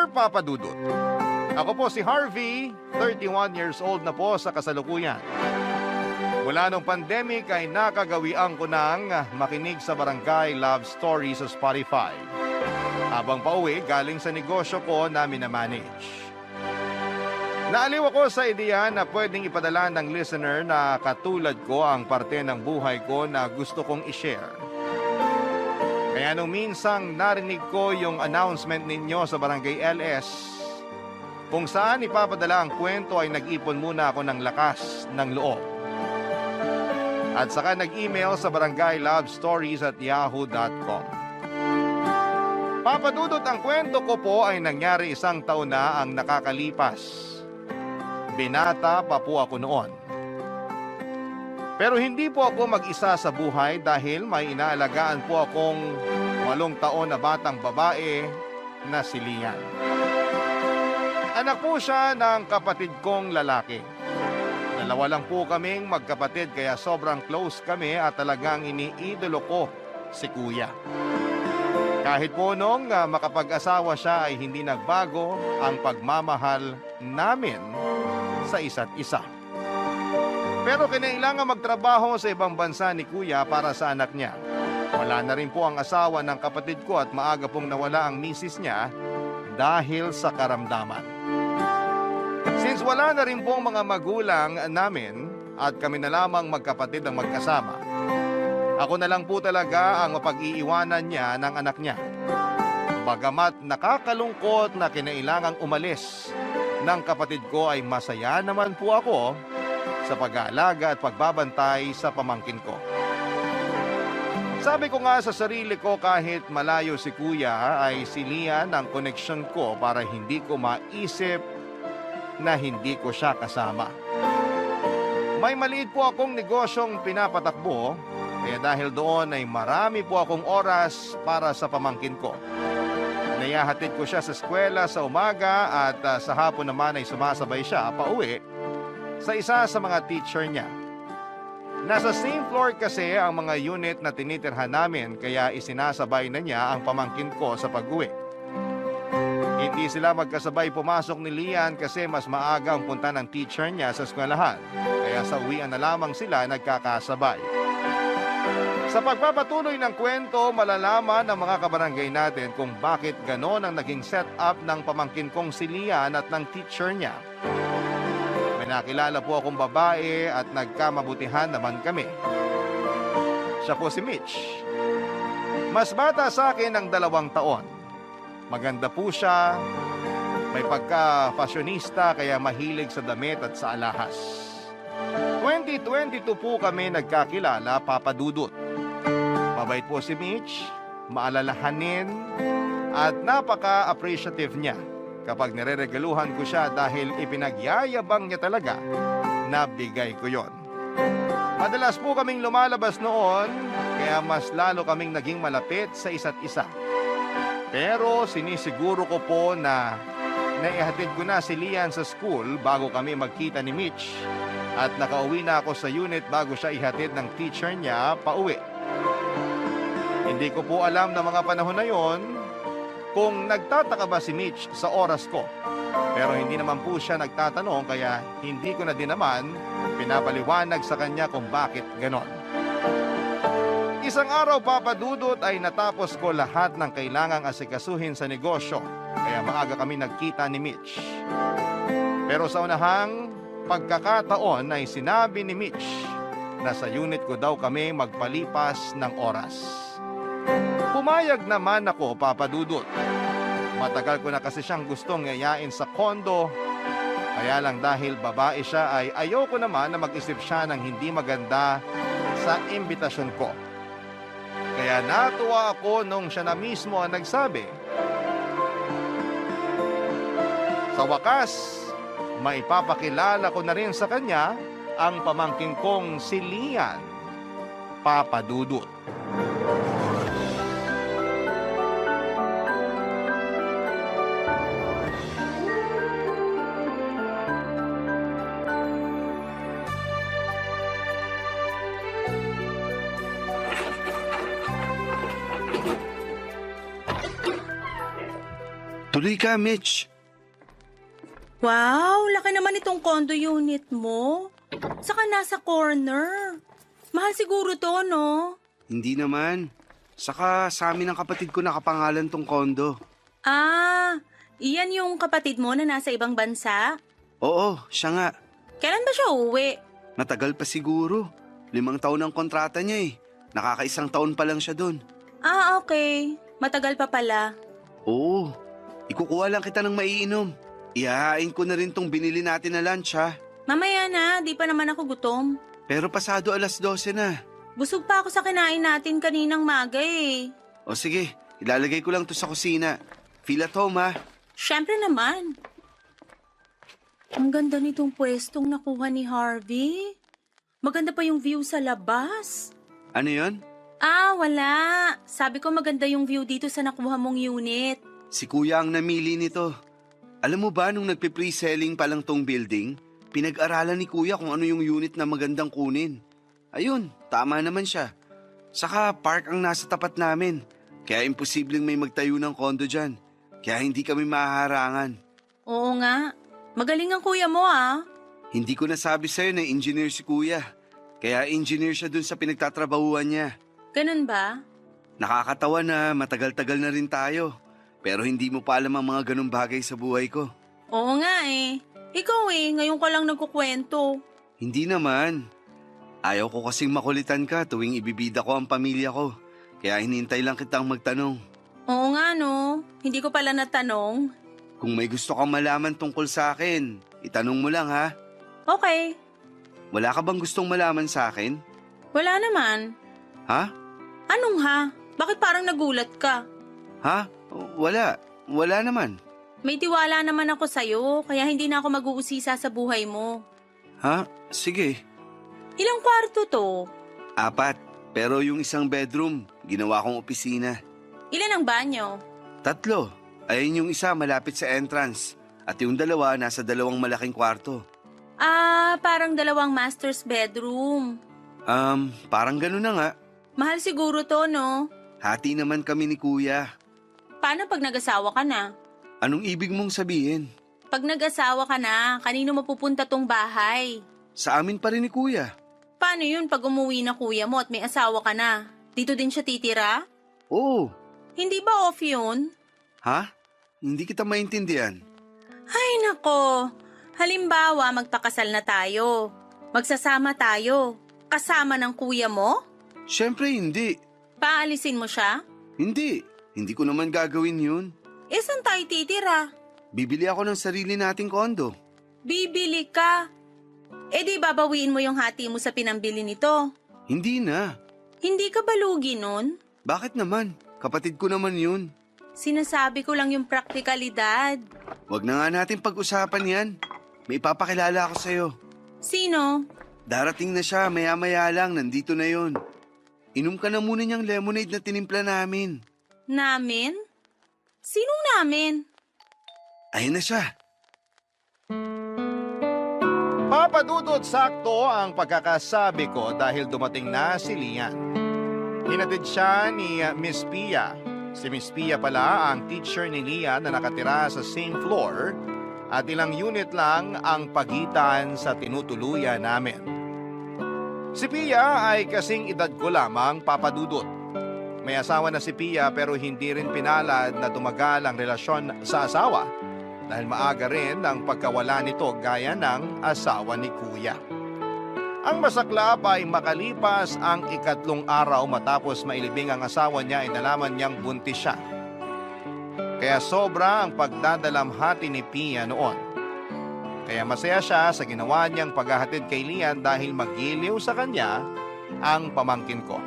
Dear Papa Dudut, ako po si Harvey, 31 years old na po sa kasalukuyan. Mula nung pandemic ay nakagawian ko ng makinig sa Barangay Love Story sa Spotify. Habang pauwi, galing sa negosyo ko na minamanage. Naaliw ako sa ideya na pwedeng ipadala ng listener na katulad ko ang parte ng buhay ko na gusto kong ishare. Kaya nung minsang narinig ko yung announcement ninyo sa Barangay LS, kung saan ipapadala ang kwento ay nag-ipon muna ako ng lakas ng loob. At saka nag-email sa barangaylovestories@yahoo.com. Papadudot, ang kwento ko po ay nangyari 1 taon na ang nakakalipas. Binata pa po ako noon. Pero hindi po ako mag-isa sa buhay dahil may inaalagaan po akong 8 taon na batang babae na si Lian. Anak po siya ng kapatid kong lalaki. Dalawa lang po kaming magkapatid kaya sobrang close kami at talagang iniidolo ko si Kuya. Kahit po nung makapag-asawa siya ay hindi nagbago ang pagmamahal namin sa isa't isa. Pero kinailangan magtrabaho sa ibang bansa ni Kuya para sa anak niya. Wala na rin po ang asawa ng kapatid ko at maaga pong nawala ang misis niya dahil sa karamdaman. Since wala na rin pong mga magulang namin at kami na lamang magkapatid ang magkasama, ako na lang po talaga ang mapag-iiwanan niya ng anak niya. Bagamat nakakalungkot na kinailangang umalis ng kapatid ko ay masaya naman po ako sa pag-aalaga at pagbabantay sa pamangkin ko. Sabi ko nga sa sarili ko, kahit malayo si Kuya ay si Lian ang koneksyon ko para hindi ko maisip na hindi ko siya kasama. May maliit po akong negosyong pinapatakbo, kaya dahil doon ay marami po akong oras para sa pamangkin ko. Nayahatid ko siya sa eskwela sa umaga at sa hapon naman ay sumasabay siya pauwi sa isa sa mga teacher niya. Nasa same floor kasi ang mga unit na tinitirhan namin kaya isinasabay na niya ang pamangkin ko sa pag-uwi. Hindi sila magkasabay pumasok ni Lian kasi mas maaga ang punta ng teacher niya sa eskwelahan. Kaya sa uwian na lamang sila nagkakasabay. Sa pagpapatuloy ng kwento, malalaman ng mga kabarangay natin kung bakit ganon ang naging setup ng pamangkin kong si Lian at ng teacher niya. May nakilala po akong babae at nagkamabutihan naman kami. Siya po si Mitch. Mas bata sa akin ng 2 taon. Maganda po siya, may pagka-fashionista kaya mahilig sa damit at sa alahas. 2022 po kami nagkakilala, Papa Dudut. Mabait po si Mitch, maalalahanin at napaka-appreciative niya kapag nireregaluhan ko siya dahil ipinagyayabang niya talaga na bigay ko yon. Madalas po kaming lumalabas noon kaya mas lalo kaming naging malapit sa isa't isa. Pero sinisiguro ko po na naihatid ko na si Lian sa school bago kami magkita ni Mitch at nakauwi na ako sa unit bago siya ihatid ng teacher niya pauwi. Hindi ko po alam na mga panahon na yon kung nagtataka ba si Mitch sa oras ko. Pero hindi naman po siya nagtatanong kaya hindi ko na din naman pinapaliwanag sa kanya kung bakit ganon. Isang araw, Papa Dudut, ay natapos ko lahat ng kailangang asikasuhin sa negosyo. Kaya maaga kami nagkita ni Mitch. Pero sa unahang pagkakataon ay sinabi ni Mitch na sa unit ko daw kami magpalipas ng oras. Pumayag naman ako, Papa Dudut. Matagal ko na kasi siyang gustong yayain sa kondo. Kaya lang dahil babae siya ay ayoko naman na mag-isip siya ng hindi maganda sa imbitasyon ko. Kaya natuwa ako nung siya na mismo ang nagsabi. Sa wakas, maipapakilala ko na rin sa kanya ang pamangkin kong si Lian, Papa Dudut. Tuloy ka, Mitch. Wow, laki naman itong condo unit mo. Saka nasa corner. Mahal siguro to, no? Hindi naman. Saka sa amin ng kapatid ko nakapangalan tong kondo. Ah, iyan yung kapatid mo na nasa ibang bansa? Oo, siya nga. Kailan ba siya uwi? Matagal pa siguro. 5 taon ang kontrata niya eh. Nakakaisang taon pa lang siya doon. Ah, okay. Matagal pa pala. Oo. Ikukuha lang kita ng maiinom. Ihahain ko na rin tong binili natin na lunch ha. Mamaya na, di pa naman ako gutom. Pero pasado 12:00 na. Busog pa ako sa kinain natin kaninang maga eh. O sige, ilalagay ko lang to sa kusina. Feel at home ha. Siyempre naman. Ang ganda nitong pwestong nakuha ni Harvey. Maganda pa yung view sa labas. Ano yon? Ah, wala. Sabi ko maganda yung view dito sa nakuha mong unit. Si kuya ang namili nito. Alam mo ba nung nagpe-pre-selling pa lang tong building, pinag-aralan ni kuya kung ano yung unit na magandang kunin. Ayun, tama naman siya. Saka park ang nasa tapat namin. Kaya imposibleng may magtayo ng kondo dyan. Kaya hindi kami mahaharangan. Oo nga. Magaling ang kuya mo ah. Hindi ko nasabi sa'yo na engineer si kuya. Kaya engineer siya dun sa pinagtatrabahuan niya. Ganun ba? Nakakatawa na matagal-tagal na rin tayo. Pero hindi mo pa alam ang mga ganung bagay sa buhay ko. Oo nga eh. Ikaw ngayon ka lang nagkukwento. Hindi naman. Ayaw ko kasing makulitan ka tuwing ibibida ko ang pamilya ko. Kaya hinintay lang kitang magtanong. Oo nga no. Hindi ko pala natanong. Kung may gusto kang malaman tungkol sa akin, itanong mo lang ha. Okay. Wala ka bang gustong malaman sa akin? Wala naman. Ha? Anong ha? Bakit parang nagulat ka? Ha? Wala. Wala naman. May tiwala naman ako sa'yo, kaya hindi na ako mag-uusisa sa buhay mo. Ha? Sige. Ilang kwarto to? 4. Pero yung isang bedroom, ginawa kong opisina. Ilan ang banyo? 3. Ayun yung isa malapit sa entrance. At yung 2 nasa 2 malaking kwarto. Ah, parang 2 master's bedroom. Parang gano'n na nga. Mahal siguro to, no? Hati naman kami ni kuya. Paano pag nag-asawa ka na? Anong ibig mong sabihin? Pag nag-asawa ka na, kanino mapupunta tong bahay? Sa amin pa rin ni kuya. Paano yun pag umuwi na kuya mo at may asawa ka na? Dito din siya titira? Oo. Hindi ba off yun? Ha? Hindi kita maintindihan. Ay nako, halimbawa magpakasal na tayo. Magsasama tayo. Kasama ng kuya mo? Siyempre hindi. Paalisin mo siya? Hindi. Hindi ko naman gagawin yun. Saan tayo titira? Bibili ako ng sarili nating kondo. Bibili ka. Di babawiin mo yung hati mo sa pinambili nito. Hindi na. Hindi ka balugi nun? Bakit naman? Kapatid ko naman yun. Sinasabi ko lang yung praktikalidad. Wag na nga natin pag-usapan yan. May ipapakilala ako sa'yo. Sino? Darating na siya, maya-maya lang, nandito na yun. Inom ka na muna niyang lemonade na tinimpla namin. Namin? Sinong namin? Ayun na siya. Papadudod sakto ang pagkakasabi ko dahil dumating na si Lian. Hinatid siya ni Miss Pia. Si Miss Pia pala ang teacher ni Lian na nakatira sa same floor at ilang unit lang ang pagitan sa tinutuluyan namin. Si Pia ay kasing edad ko lamang, Papadudod. May asawa na si Pia pero hindi rin pinalad na tumagal ang relasyon sa asawa dahil maaga rin ang pagkawala nito gaya ng asawa ni Kuya. Ang masaklap ay makalipas ang 3 araw matapos mailibing ang asawa niya ay nalaman niyang buntis siya. Kaya sobra ang pagdadalamhati ni Pia noon. Kaya masaya siya sa ginawa niyang paghahatid kay Lian dahil magiliw sa kanya ang pamangkin ko.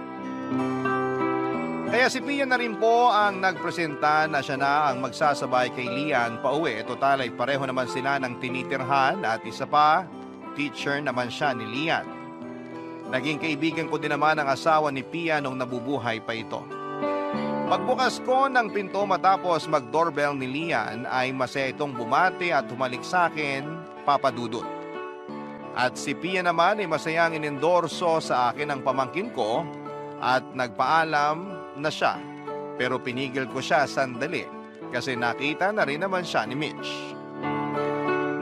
Kaya si Pia na rin po ang nagpresenta na siya na ang magsasabay kay Lian pauwi. Total ay pareho naman sila ng tinitirhan at isa pa, teacher naman siya ni Lian. Naging kaibigan ko din naman ang asawa ni Pia nung nabubuhay pa ito. Pagbukas ko ng pinto matapos mag-doorbell ni Lian ay masaya itong bumati at humalik sa akin, Papadudod. At si Pia naman ay masayang inendorso sa akin ang pamangkin ko at nagpaalam na siya. Pero pinigil ko siya sandali kasi nakita na rin naman siya ni Mitch.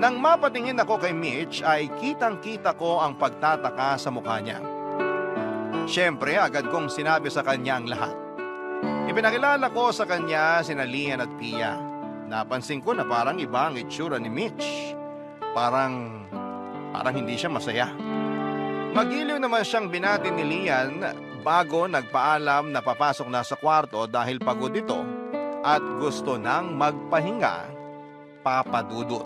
Nang mapatingin ako kay Mitch ay kitang-kita ko ang pagtataka sa mukha niya. Siyempre, agad kong sinabi sa kanya ang lahat. Ipinakilala ko sa kanya sina Lian at Pia. Napansin ko na parang iba ang itsura ni Mitch. Parang hindi siya masaya. Magiliw naman siyang binati ni Lian bago nagpaalam na papasok na sa kwarto dahil pagod ito at gusto nang magpahinga, Papa Dudut.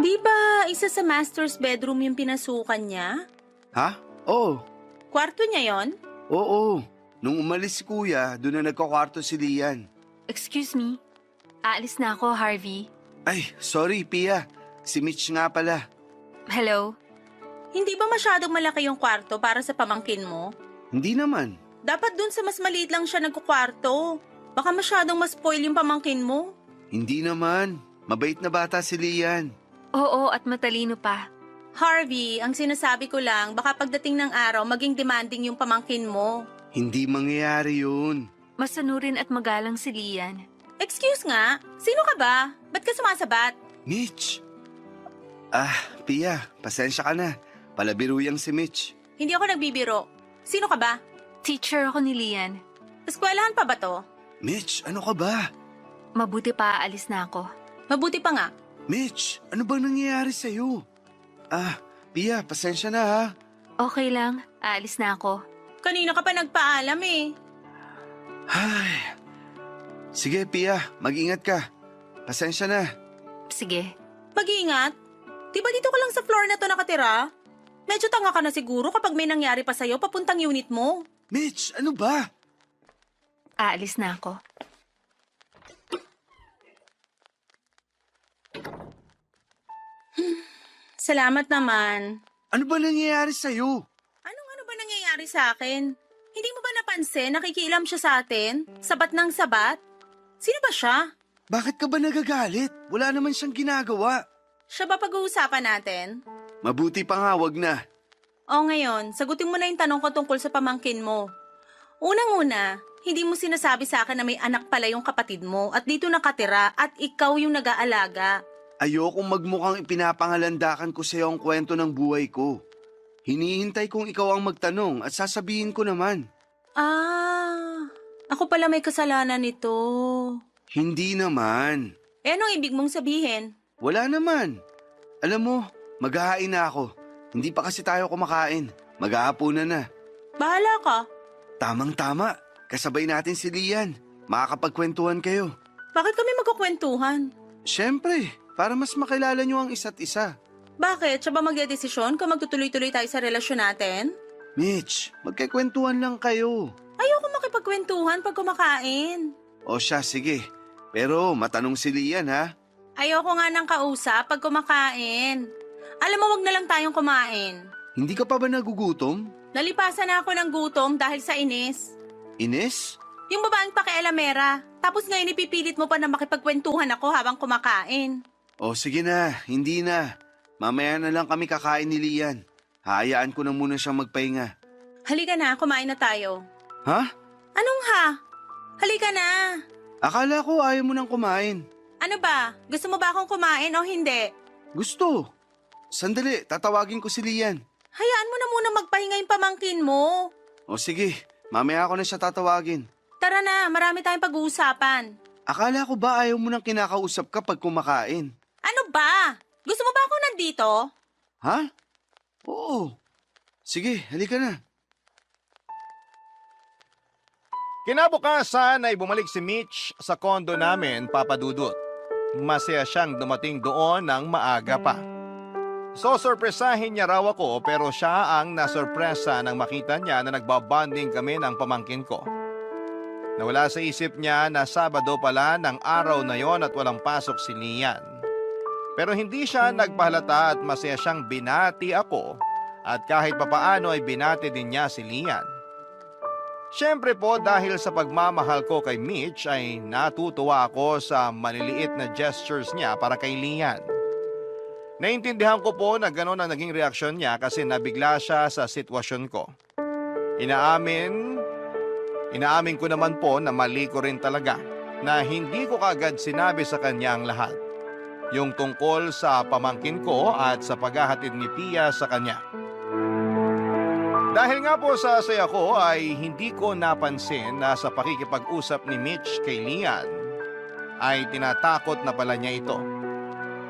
Di ba isa sa master's bedroom yung pinasukan niya? Ha? Oo. Kwarto niya yon? Oo. Nung umalis si kuya, doon na nagkakwarto si Lian. Excuse me. Aalis na ako, Harvey. Ay, sorry Pia. Si Mitch nga pala. Hello? Hindi ba masyadong malaki yung kwarto para sa pamangkin mo? Hindi naman. Dapat dun sa mas maliit lang siya nagkukwarto. Baka masyadong mas-spoil yung pamangkin mo. Hindi naman. Mabait na bata si Lian. Oo, at matalino pa. Harvey, ang sinasabi ko lang, baka pagdating ng araw, maging demanding yung pamangkin mo. Hindi mangyayari yun. Masanurin at magalang si Lian. Excuse nga, sino ka ba? Ba't ka sumasabat? Mitch! Pia, pasensya ka na. Palabiruyang si Mitch. Hindi ako nagbibiro. Sino ka ba? Teacher ako ni Lian. Eskwelahan pa ba to? Mitch, ano ka ba? Mabuti pa aalis na ako. Mabuti pa nga. Mitch, ano bang nangyayari sa'yo? Pia, pasensya na ha. Okay lang, aalis na ako. Kanina ka pa nagpaalam eh. Ay. Sige, Pia, mag-ingat ka. Pasensya na. Sige. Mag-iingat. Di ba dito ka lang sa floor na to nakatira? Medyo tanga ka na siguro kapag may nangyari pa sa'yo papuntang unit mo. Mitch, ano ba? Aalis na ako. Salamat naman. Ano ba nangyayari sa'yo? Ano ba nangyayari sa akin? Hindi mo ba napansin nakikialam siya sa atin? Sabat ng sabat? Sino ba siya? Bakit ka ba nagagalit? Wala naman siyang ginagawa. Siya ba pag-uusapan natin? Mabuti pa nga, wag na. O ngayon, sagutin mo na yung tanong ko tungkol sa pamangkin mo. Unang-una, hindi mo sinasabi sa akin na may anak pala yung kapatid mo at dito nakatira at ikaw yung nag-aalaga. Ayokong magmukhang ipinapangalandakan ko sa'yo ang kwento ng buhay ko. Hinihintay kong ikaw ang magtanong at sasabihin ko naman. Ako pala may kasalanan nito. Hindi naman. Anong ibig mong sabihin? Wala naman. Alam mo, maghahain na ako. Hindi pa kasi tayo kumakain. Maghahapunan na. Bahala ka. Tamang-tama. Kasabay natin si Lian. Makakapagkwentuhan kayo. Bakit kami magkukwentuhan? Siyempre, para mas makilala nyo ang isa't isa. Bakit? Siya ba magdedesisyon kung magtutuloy-tuloy tayo sa relasyon natin? Mitch, magkikwentuhan lang kayo. Ayoko makipagkwentuhan pag kumakain. O siya, sige. Pero matanong si Lian ha. Ayoko nga ng kausap pag kumakain. Alam mo, wag na lang tayong kumain. Hindi ka pa ba nagugutom? Nalipasan na ako ng gutom dahil sa inis. Ines? Yung babaeng pakialamera. Tapos ngayon ipipilit mo pa na makipagkwentuhan ako habang kumakain. O sige na, hindi na. Mamaya na lang kami kakain ni Lian. Hayaan ko na muna siyang magpahinga. Halika na, kumain na tayo. Ha? Anong ha? Halika na. Akala ko ayaw mo nang kumain. Ano ba? Gusto mo ba akong kumain o hindi? Gusto. Sandali, tatawagin ko si Lian. Hayaan mo na muna magpahinga yung pamangkin mo. O sige, mamaya ako na siya tatawagin. Tara na, marami tayong pag-uusapan. Akala ko ba ayaw mo nang kinakausap kapag kumakain? Ano ba? Gusto mo ba ako nandito? Ha? Oo. Sige, halika na. Kinabukasan ay bumalik si Mitch sa kondo namin, Papa Dudut. Masaya siyang dumating doon ng maaga pa. So sorpresahin niya raw ako pero siya ang nasorpresa nang makita niya na nagbabanding kami ng pamangkin ko. Nawala sa isip niya na Sabado pala ng araw na yon at walang pasok si Lian. Pero hindi siya nagpahalata at masaya siyang binati ako at kahit papaano ay binati din niya si Lian. Siyempre po dahil sa pagmamahal ko kay Mitch ay natutuwa ako sa maliliit na gestures niya para kay Lian. Naintindihan ko po na gano'n ang naging reaksyon niya kasi nabigla siya sa sitwasyon ko. Inaamin ko naman po na mali ko rin talaga na hindi ko kaagad sinabi sa kanya ang lahat. Yung tungkol sa pamangkin ko at sa paghahatid ni Pia sa kanya. Dahil nga po sa saya ko ay hindi ko napansin na sa pakikipag-usap ni Mitch kay Lian ay tinatakot na pala niya ito.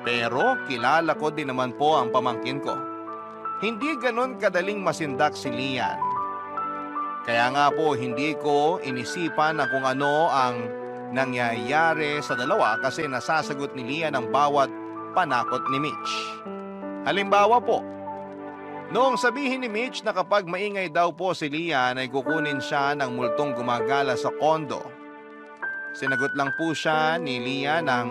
Pero kilala ko din naman po ang pamangkin ko. Hindi ganun kadaling masindak si Lian. Kaya nga po hindi ko inisipan na kung ano ang nangyayari sa dalawa kasi nasasagot ni Lian ang bawat panakot ni Mitch. Halimbawa po, noong sabihin ni Mitch na kapag maingay daw po si Lian ay kukunin siya ng multong gumagala sa kondo. Sinagot lang po siya ni Lian ng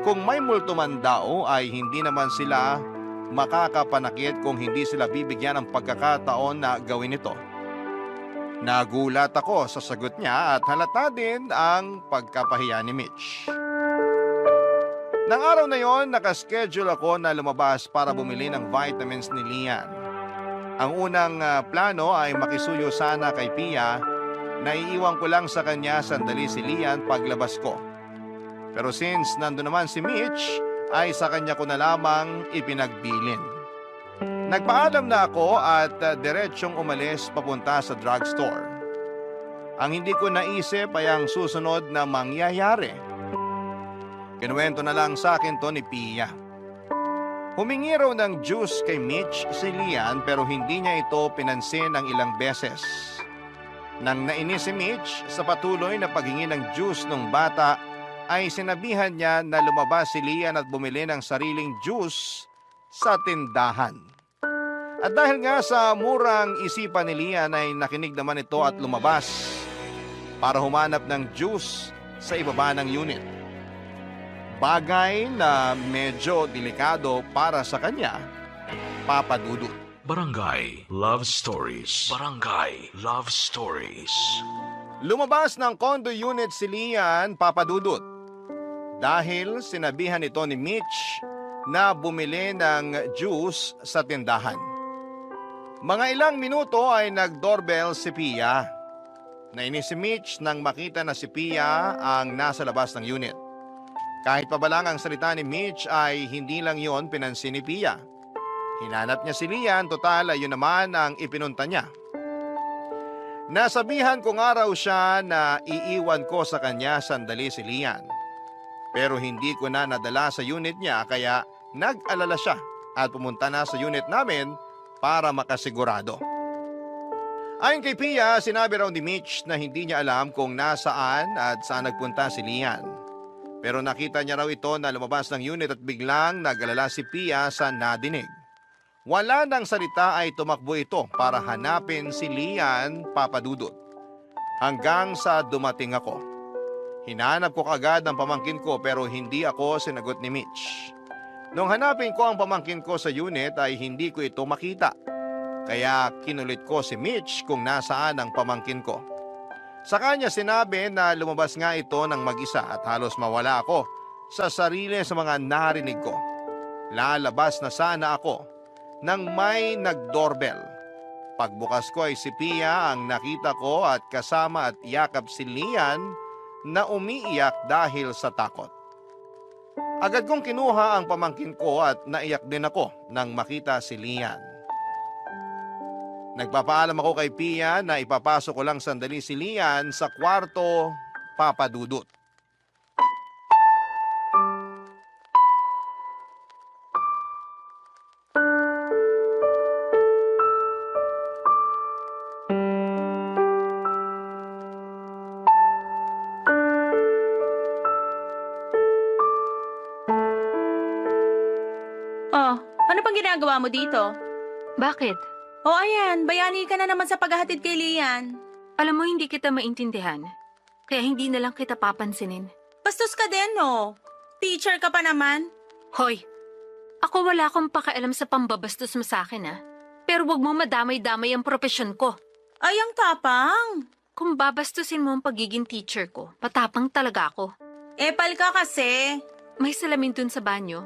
kung may multo man daw ay hindi naman sila makakapanakit kung hindi sila bibigyan ng pagkakataon na gawin ito. Nagulat ako sa sagot niya at halata din ang pagkapahiya ni Mitch. Nang araw na yon, nakaschedule ako na lumabas para bumili ng vitamins ni Lian. Ang unang plano ay makisuyo sana kay Pia na iiwan ko lang sa kanya sandali si Lian paglabas ko. Pero since nando naman si Mitch, ay sa kanya ko na lamang ipinagbilin. Nagpaalam na ako at diretsyong umalis papunta sa drugstore. Ang hindi ko naisip ay ang susunod na mangyayari. Kinuwento na lang sa akin to ni Pia. Humingi raw ng juice kay Mitch si Lian pero hindi niya ito pinansin ng ilang beses. Nang nainis si Mitch sa patuloy na paghingi ng juice ng bata ay sinabihan niya na lumabas si Lian at bumili ng sariling juice sa tindahan. At dahil nga sa murang isipan ni Lian ay nakinig naman ito at lumabas para humanap ng juice sa ibaba ng unit. Bagay na medyo delikado para sa kanya, Papa Dudut. Barangay Love Stories. Barangay Love Stories. Lumabas ng condo unit si Lian, Papa Dudut. Dahil sinabihan ito ni Mitch na bumili ng juice sa tindahan. Mga ilang minuto ay nag-doorbell si Pia. Nainis si Mitch nang makita na si Pia ang nasa labas ng unit. Kahit pa ba lang ang salita ni Mitch ay hindi lang yon pinansin ni Pia. Hinanap niya si Lian, total ay yun naman ang ipinunta niya. Nasabihan ko nga raw siya na iiwan ko sa kanya sandali si Lian. Pero hindi ko na nadala sa unit niya kaya nag-alala siya at pumunta na sa unit namin para makasigurado. Ayon kay Pia, sinabi raw ni Mitch na hindi niya alam kung nasaan at saan nagpunta si Lian. Pero nakita niya raw ito na lumabas ng unit at biglang nag-alala si Pia sa nadinig. Wala nang salita ay tumakbo ito para hanapin si Lian, Papa Dudut. Hanggang sa dumating ako. Hinanap ko kagad ang pamangkin ko pero hindi ako sinagot ni Mitch. Nung hanapin ko ang pamangkin ko sa unit ay hindi ko ito makita. Kaya kinulit ko si Mitch kung nasaan ang pamangkin ko. Sa kanya sinabi na lumabas nga ito ng mag-isa at halos mawala ako sa sarili sa mga narinig ko. Lalabas na sana ako nang may nag-doorbell. Pagbukas ko ay si Pia ang nakita ko at kasama at yakap si Lian na umiiyak dahil sa takot. Agad kong kinuha ang pamangkin ko at naiyak din ako nang makita si Lian. Nagpapaalam ako kay Pia na ipapasok ko lang sandali si Lian sa kwarto, Papa Dudut. Oh, ano pang ginagawa mo dito? Bakit? Oh, ayan, bayani ka na naman sa paghahatid kay Lian. Alam mo, hindi kita maintindihan. Kaya hindi na lang kita papansinin. Bastos ka din, no? Teacher ka pa naman. Hoy, ako wala akong pakialam sa pambabastos mo sa akin, ha? Pero wag mo madamay-damay ang propesyon ko. Ay, ang tapang. Kung babastusin mo ang pagiging teacher ko, patapang talaga ako. Epal ka kasi. May salamin dun sa banyo.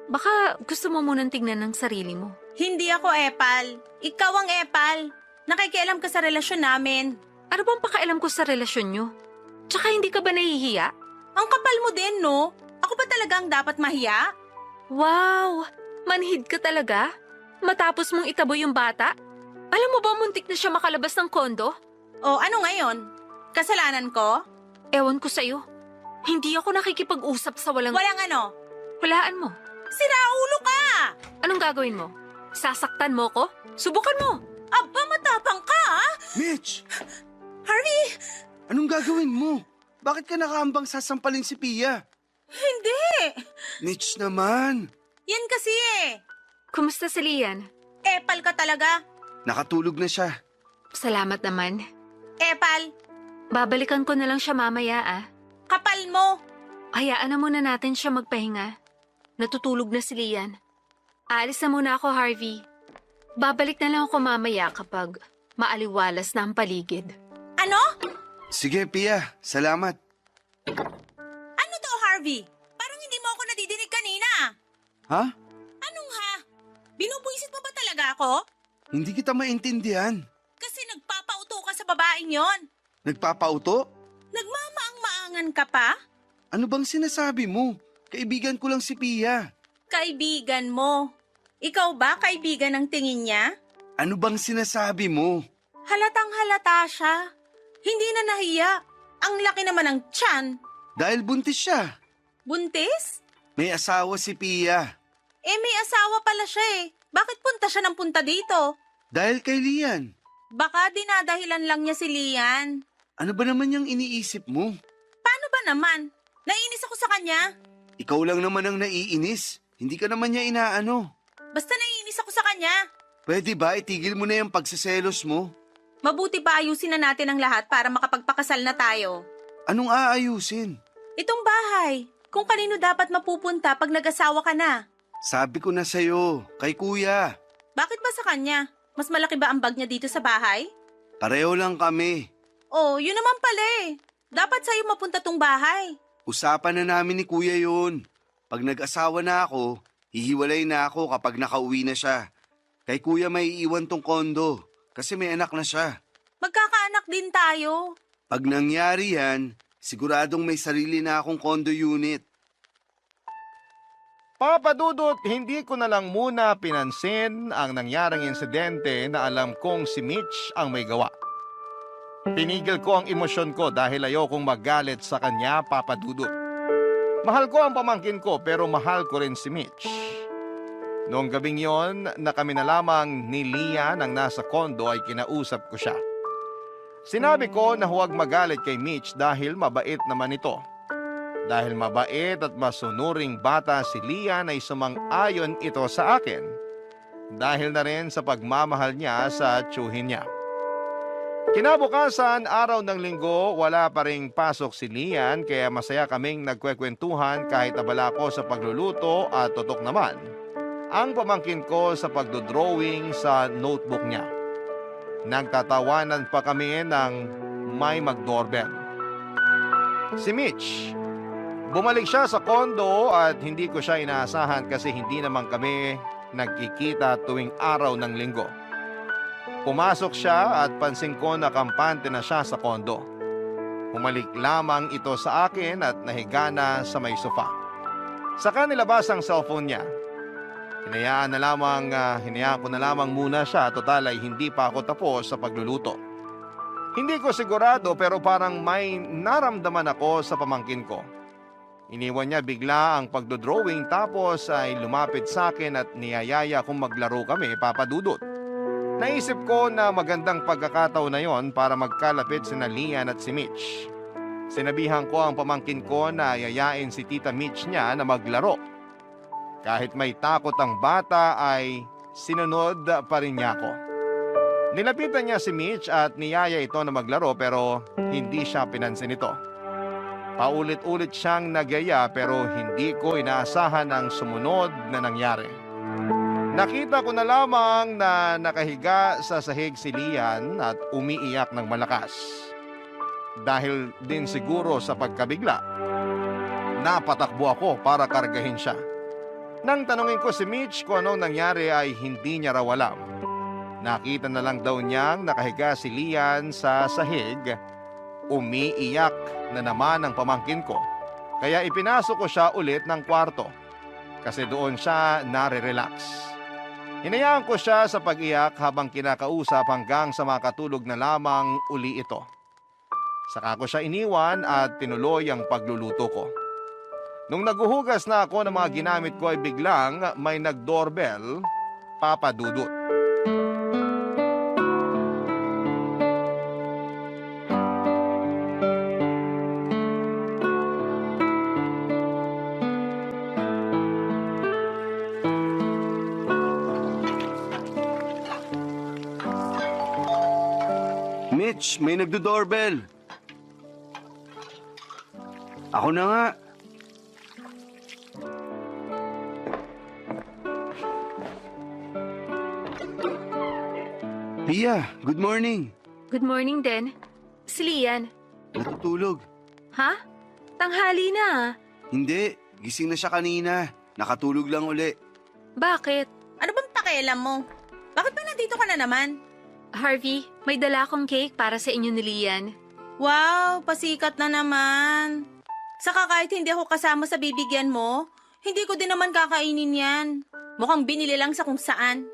Baka gusto mo munang tingnan ng sarili mo. Hindi ako epal. Ikaw ang epal. Nakikialam ka sa relasyon namin. Ano bang pakialam ko sa relasyon nyo? Tsaka hindi ka ba nahihiya? Ang kapal mo din, no? Ako ba talagang dapat mahiya? Wow! Manhid ka talaga? Matapos mong itabo yung bata? Alam mo ba muntik na siya makalabas ng kondo? O ano ngayon? Kasalanan ko? Ewan ko sa'yo. Hindi ako nakikipag-usap sa walang... Walang ano? Walaan mo. Siraulo ka! Anong gagawin mo? Sasaktan mo ko? Subukan mo! Aba, matapang ka, ah! Mitch! Harvey! Anong gagawin mo? Bakit ka nakaambang sasampalin si Pia? Hindi! Mitch naman! Yan kasi eh. Kumusta si Lian? Epal ka talaga. Nakatulog na siya. Salamat naman. Epal, Babalikan ko na lang siya mamaya ah. kapal mo. Hayaan na muna natin siya magpahinga. Natutulog na si Lian. Aalis na muna ako, Harvey. Babalik na lang ako mamaya kapag maaliwalas na ang paligid. Ano? Sige, Pia. Salamat. Ano to, Harvey? Parang hindi mo ako nadidinig kanina. Ha? Anong ha? Binubuisit mo ba talaga ako? Hindi kita maintindihan. Kasi nagpapauto ka sa babaeng yon. Nagpapauto? Nagmamaang-maangan ka pa? Ano bang sinasabi mo? Kaibigan ko lang si Pia. Kaibigan mo. Ikaw ba kaibigan ng tingin niya? Ano bang sinasabi mo? Halatang halata siya. Hindi na nahiya. Ang laki naman ng tiyan. Dahil buntis siya. Buntis? May asawa si Pia. Eh may asawa pala siya eh. Bakit punta siya ng punta dito? Dahil kay Lian. Baka dinadahilan lang niya si Lian. Ano ba naman yung iniisip mo? Paano ba naman? Naiinis ako sa kanya. Ikaw lang naman ang naiinis. Hindi ka naman niya inaano. Basta naiinis ako sa kanya. Pwede ba itigil mo na yung pagsiselos mo? Mabuti pa ayusin na natin ang lahat para makapagpakasal na tayo. Anong aayusin? Itong bahay, kung kanino dapat mapupunta pag nag-asawa ka na. Sabi ko na sa'yo, kay kuya. Bakit ba sa kanya? Mas malaki ba ang bag niya dito sa bahay? Pareho lang kami. Oh, yun naman pala eh. Dapat sa'yo mapunta tong bahay. Usapan na namin ni kuya yun. Pag nag-asawa na ako, hihiwalay na ako kapag nakauwi na siya. Kay kuya may iiwan tong kondo kasi may anak na siya. Magkakaanak din tayo. Pag nangyari yan, siguradong may sarili na akong condo unit. Papa Dudut, hindi ko na lang muna pinansin ang nangyaring insidente na alam kong si Mitch ang may gawa. Pinigil ko ang emosyon ko dahil ayokong magalit sa kanya, Papa Dudut. Mahal ko ang pamangkin ko pero mahal ko rin si Mitch. Noong gabing yon na kami na lamang ni Lian ang nasa kondo ay kinausap ko siya. Sinabi ko na huwag magalit kay Mitch dahil mabait naman ito. Dahil mabait at masunuring bata si Lian ay sumang-ayon ito sa akin. Dahil na rin sa pagmamahal niya sa tiyuhin niya. Kinabukasan, araw ng linggo, wala pa ring pasok si Lian kaya masaya kaming nagkwekwentuhan kahit abala ko sa pagluluto at tutok naman ang pamangkin ko sa pagdodrawing sa notebook niya. Nagtatawanan pa kami ng may mag-doorbell. Si Mitch. Bumalik siya sa kondo at hindi ko siya inaasahan kasi hindi naman kami nagkikita tuwing araw ng linggo. Pumasok siya at pansin ko na kampante na siya sa kondo. Humalik lamang ito sa akin at nahiga na sa may sofa. Saka nilabas ang cellphone niya. Hinayaan ko na lamang muna siya, total ay hindi pa ako tapos sa pagluluto. Hindi ko sigurado pero parang may naramdaman ako sa pamangkin ko. Iniwan niya bigla ang pagdodrawing tapos ay lumapit sa akin at niyayaya kung maglaro kami, Papa Dudut. Naisip ko na magandang pagkakataon na yon para magkalapit sina Lian at si Mitch. Sinabihan ko ang pamangkin ko na yayain si Tita Mitch niya na maglaro. Kahit may takot ang bata ay sinunod pa rin niya ako. Nilapitan niya si Mitch at niyaya ito na maglaro pero hindi siya pinansin ito. Paulit-ulit siyang nagyaya pero hindi ko inaasahan ang sumunod na nangyari. Nakita ko na lamang na nakahiga sa sahig si Lian at umiiyak ng malakas. Dahil din siguro sa pagkabigla, napatakbo ako para kargahin siya. Nang tanungin ko si Mitch kung anong nangyari ay hindi niya raw alam. Nakita na lang daw niyang nakahiga si Lian sa sahig. Umiiyak na naman ang pamangkin ko. Kaya ipinasok ko siya ulit ng kwarto. Kasi doon siya nare-relax. Hinayaan ko siya sa pag-iyak habang kinakausap hanggang sa makatulog na lamang uli ito. Saka ko siya iniwan at tinuloy ang pagluluto ko. Nung naguhugas na ako ng mga ginamit ko ay biglang may nag-doorbell, Papa Dudut. Mitch, may nagdo-doorbell. Ako na nga. Pia, good morning. Good morning din. Si Lian. Natutulog. Ha? Tanghali na ah. Hindi, gising na siya kanina. Nakatulog lang uli. Bakit? Ano bang pakialam mo? Bakit ba nandito ka na naman? Harvey, may dala akong cake para sa inyo ni Lian. Wow, pasikat na naman. Saka kahit hindi ako kasama sa bibigyan mo, hindi ko din naman kakainin yan. Mukhang binili lang sa kung saan.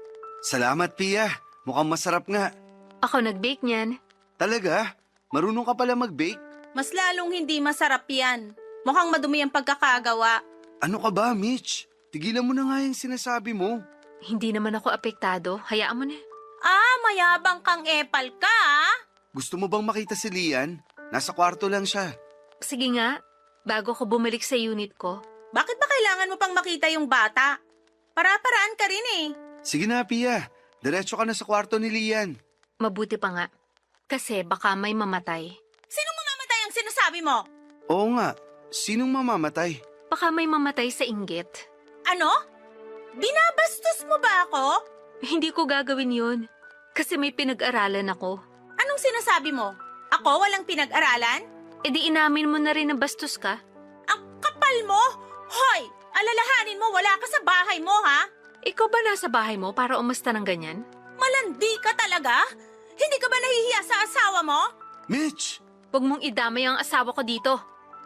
Salamat, Pia. Mukhang masarap nga. Ako nag-bake niyan. Talaga? Marunong ka pala mag-bake? Mas lalong hindi masarap yan. Mukhang madumi ang pagkakagawa. Ano ka ba, Mitch? Tigilan mo na nga yung sinasabi mo. Hindi naman ako apektado. Hayaan mo na. Ah, mayabang kang epal ka, ah? Gusto mo bang makita si Lian? Nasa kwarto lang siya. Sige nga, bago ko bumalik sa unit ko. Bakit ba kailangan mo pang makita yung bata? Para-paraan ka rin eh. Sige na, Pia. Diretso ka na sa kwarto ni Lian. Mabuti pa nga. Kasi baka may mamatay. Sinong mamamatay ang sinasabi mo? Oo nga. Sinong mamamatay? Baka may mamatay sa inggit. Ano? Binabastos mo ba ako? Hindi ko gagawin yun. Kasi may pinag-aralan ako. Anong sinasabi mo? Ako walang pinag-aralan? E di inamin mo na rin na bastos ka. Ang kapal mo? Hoy! Alalahanin mo wala ka sa bahay mo, ha? Ikaw ba nasa bahay mo para umasta ng ganyan? Malandi ka talaga? Hindi ka ba nahihiya sa asawa mo? Mitch! Huwag mong idamay ang asawa ko dito.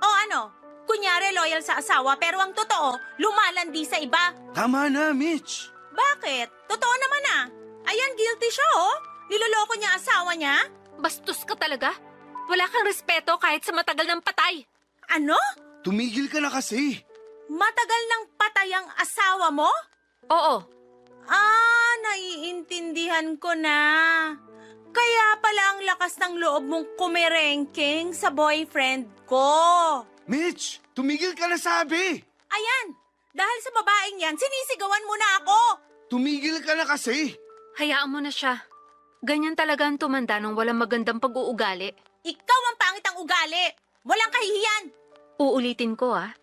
O ano? Kunyari loyal sa asawa pero ang totoo, lumalandi sa iba. Tama na, Mitch! Bakit? Totoo naman ah. Ayan, guilty siya oh. Niloloko niya asawa niya. Bastos ka talaga. Wala kang respeto kahit sa matagal ng patay. Ano? Tumigil ka na kasi. Matagal nang patay ang asawa mo? Oo, Ah, naiintindihan ko na. Kaya pala ang lakas ng loob mong kumerengking sa boyfriend ko. Mitch! Tumigil ka na sabi! Ayan, dahil sa babaeng yan, sinisigawan mo na ako. Tumigil ka na kasi! hayaan mo na siya. Ganyan talaga ang tumanda ng walang magandang pag-uugali. Ikaw ang pangit ang ugali. Walang kahihiyan. Uulitin ko ah.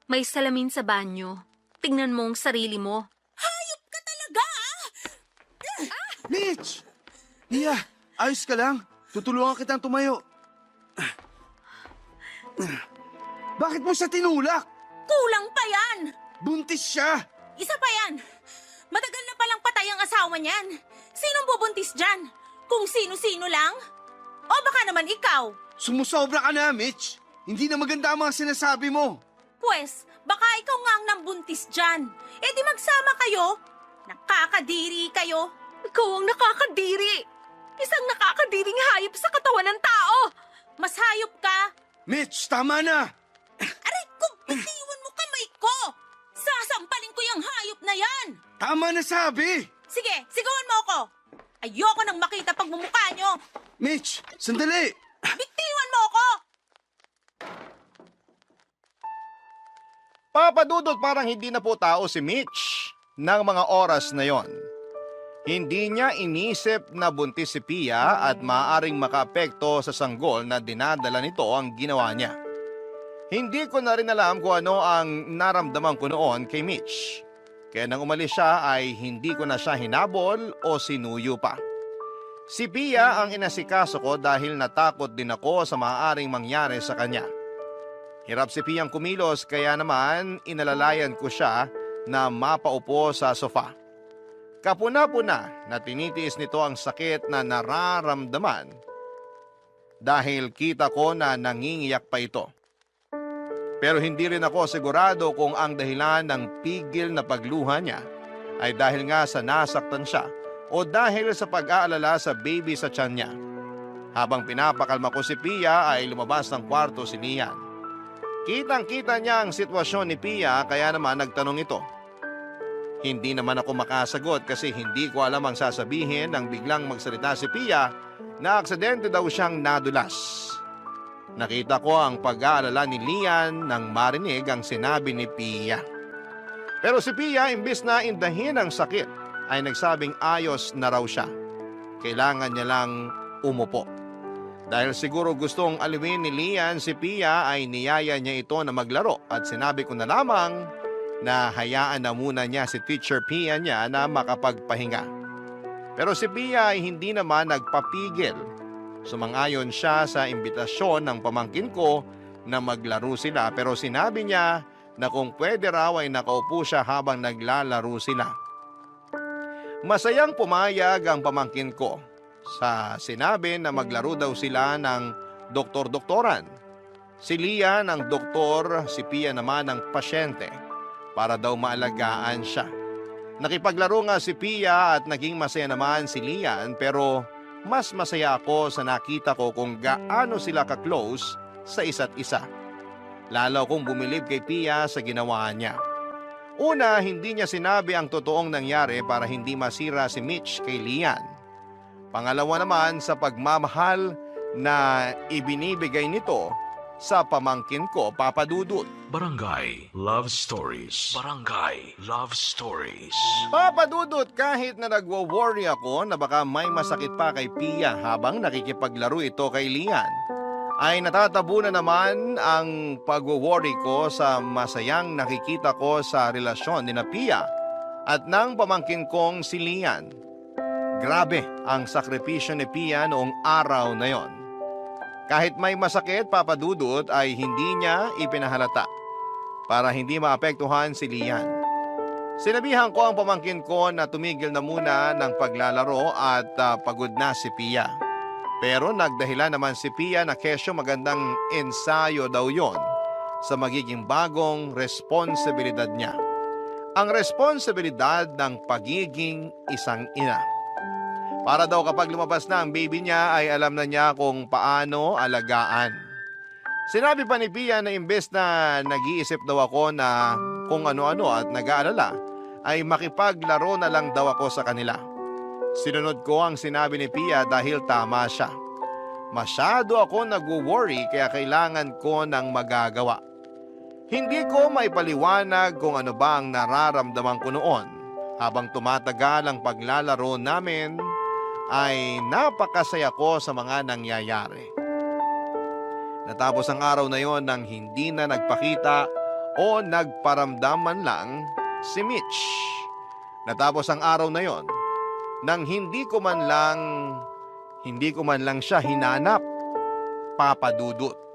May salamin sa banyo. Tingnan mo ang sarili mo. Hayop ka talaga ah. Mitch! Iya, ayos ka lang. Tutulungan kitang tumayo. Bakit mo siya tinulak? Kulang pa yan. Buntis siya! Isa pa yan. Matagal na palang patay ang asawa niyan. Sinong bubuntis dyan? Kung sino-sino lang? O baka naman ikaw? Sumusobra ka na, Mitch! Hindi na maganda ang mga sinasabi mo. Pwes, baka ikaw nga ang nambuntis dyan. E di magsama kayo. Nakakadiri kayo. Ikaw ang nakakadiri. Isang nakakadiring hayop sa katawan ng tao. Mas hayop ka. Mitch, tama na! Aray ko, bitiwan mo kamay ko. Sasampalin ko yung hayop na yan. Tama na sabi! Sige, sigawan mo ako. Ayoko nang makita pagmumukha nyo. Mitch, sandali! Bitiwan mo ako. Papadudot parang hindi na po tao si Mitch ng mga oras na yon. Hindi niya inisip na buntis si Pia at maaaring makaapekto sa sanggol na dinadala nito ang ginawa niya. Hindi ko na rin alam kung ano ang naramdaman ko noon kay Mitch. Kaya nang umalis siya ay hindi ko na siya hinabol o sinuyo pa. Si Pia ang inasikaso ko dahil natakot din ako sa maaaring mangyari sa kanya. Hirap si Piyang kumilos kaya naman inalalayan ko siya na mapaupo sa sofa. Kapuna-puna na tinitiis nito ang sakit na nararamdaman dahil kita ko na nangingiyak pa ito. Pero hindi rin ako sigurado kung ang dahilan ng pigil na pagluha niya ay dahil nga sa nasaktan siya o dahil sa pag-aalala sa baby sa tiyan niya. Habang pinapakalma ko si Pia ay lumabas ng kwarto si Lian. Kitang-kita niya ang sitwasyon ni Pia kaya naman nagtanong ito. Hindi naman ako makasagot kasi hindi ko alam ang sasabihin nang biglang magsalita si Pia na aksidente daw siyang nadulas. Nakita ko ang pag-aalala ni Lian nang marinig ang sinabi ni Pia. Pero si Pia imbis na indahin ang sakit ay nagsabing ayos na raw siya. Kailangan niya lang umupo. Dahil siguro gustong aliwin ni Lian si Pia ay niyaya niya ito na maglaro at sinabi ko na lamang na hayaan na muna niya si Teacher Pia niya na makapagpahinga. Pero si Pia ay hindi naman nagpapigil. Sumang-ayon siya sa imbitasyon ng pamangkin ko na maglaro sila pero sinabi niya na kung pwede raw ay nakaupo siya habang naglalaro sila. Masayang pumayag ang pamangkin ko sa sinabi na maglaro daw sila ng doktor-doktoran. Si Lian ang doktor, si Pia naman ang pasyente para daw maalagaan siya. Nakipaglaro nga si Pia at naging masaya naman si Lian pero mas masaya ako sa nakita ko kung gaano sila ka-close sa isa't isa. Lalo kong bumilib kay Pia sa ginawa niya. Una, hindi niya sinabi ang totoong nangyari para hindi masira si Mitch kay Lian. Pangalawa naman sa pagmamahal na ibinibigay nito sa pamangkin ko, Papa Dudut. Barangay Love Stories. Barangay Love Stories. Papa Dudut, kahit na nagwo-worry ako na baka may masakit pa kay Pia habang nakikipaglaro ito kay Lian, ay natatabunan naman ang pagwo-worry ko sa masayang nakikita ko sa relasyon ni Pia at ng pamangkin kong si Lian. Grabe ang sakripisyo ni Pia noong araw na yon. Kahit may masakit, Papa Dudut, ay hindi niya ipinahalata para hindi maapektuhan si Lian. Sinabihan ko ang pamangkin ko na tumigil na muna ng paglalaro at pagod na si Pia. Pero nagdahilan naman si Pia na kesyo magandang ensayo daw yon sa magiging bagong responsibilidad niya. Ang responsibilidad ng pagiging isang ina. Para daw kapag lumabas na ang baby niya ay alam na niya kung paano alagaan. Sinabi pa ni Pia na imbes na nag-iisip daw ako na kung ano-ano at nag-aalala, ay makipaglaro na lang daw ako sa kanila. Sinunod ko ang sinabi ni Pia dahil tama siya. Masyado ako nag-worry kaya kailangan ko ng magagawa. Hindi ko maipaliwanag kung ano ba ang nararamdaman ko noon. Habang tumatagal ang paglalaro namin, ay napakasaya ko sa mga nangyayari. Natapos ang araw na yon nang hindi na nagpakita o nagparamdam man lang si Mitch. Natapos ang araw na yon nang hindi ko man lang siya hinanap, Papa Dudut.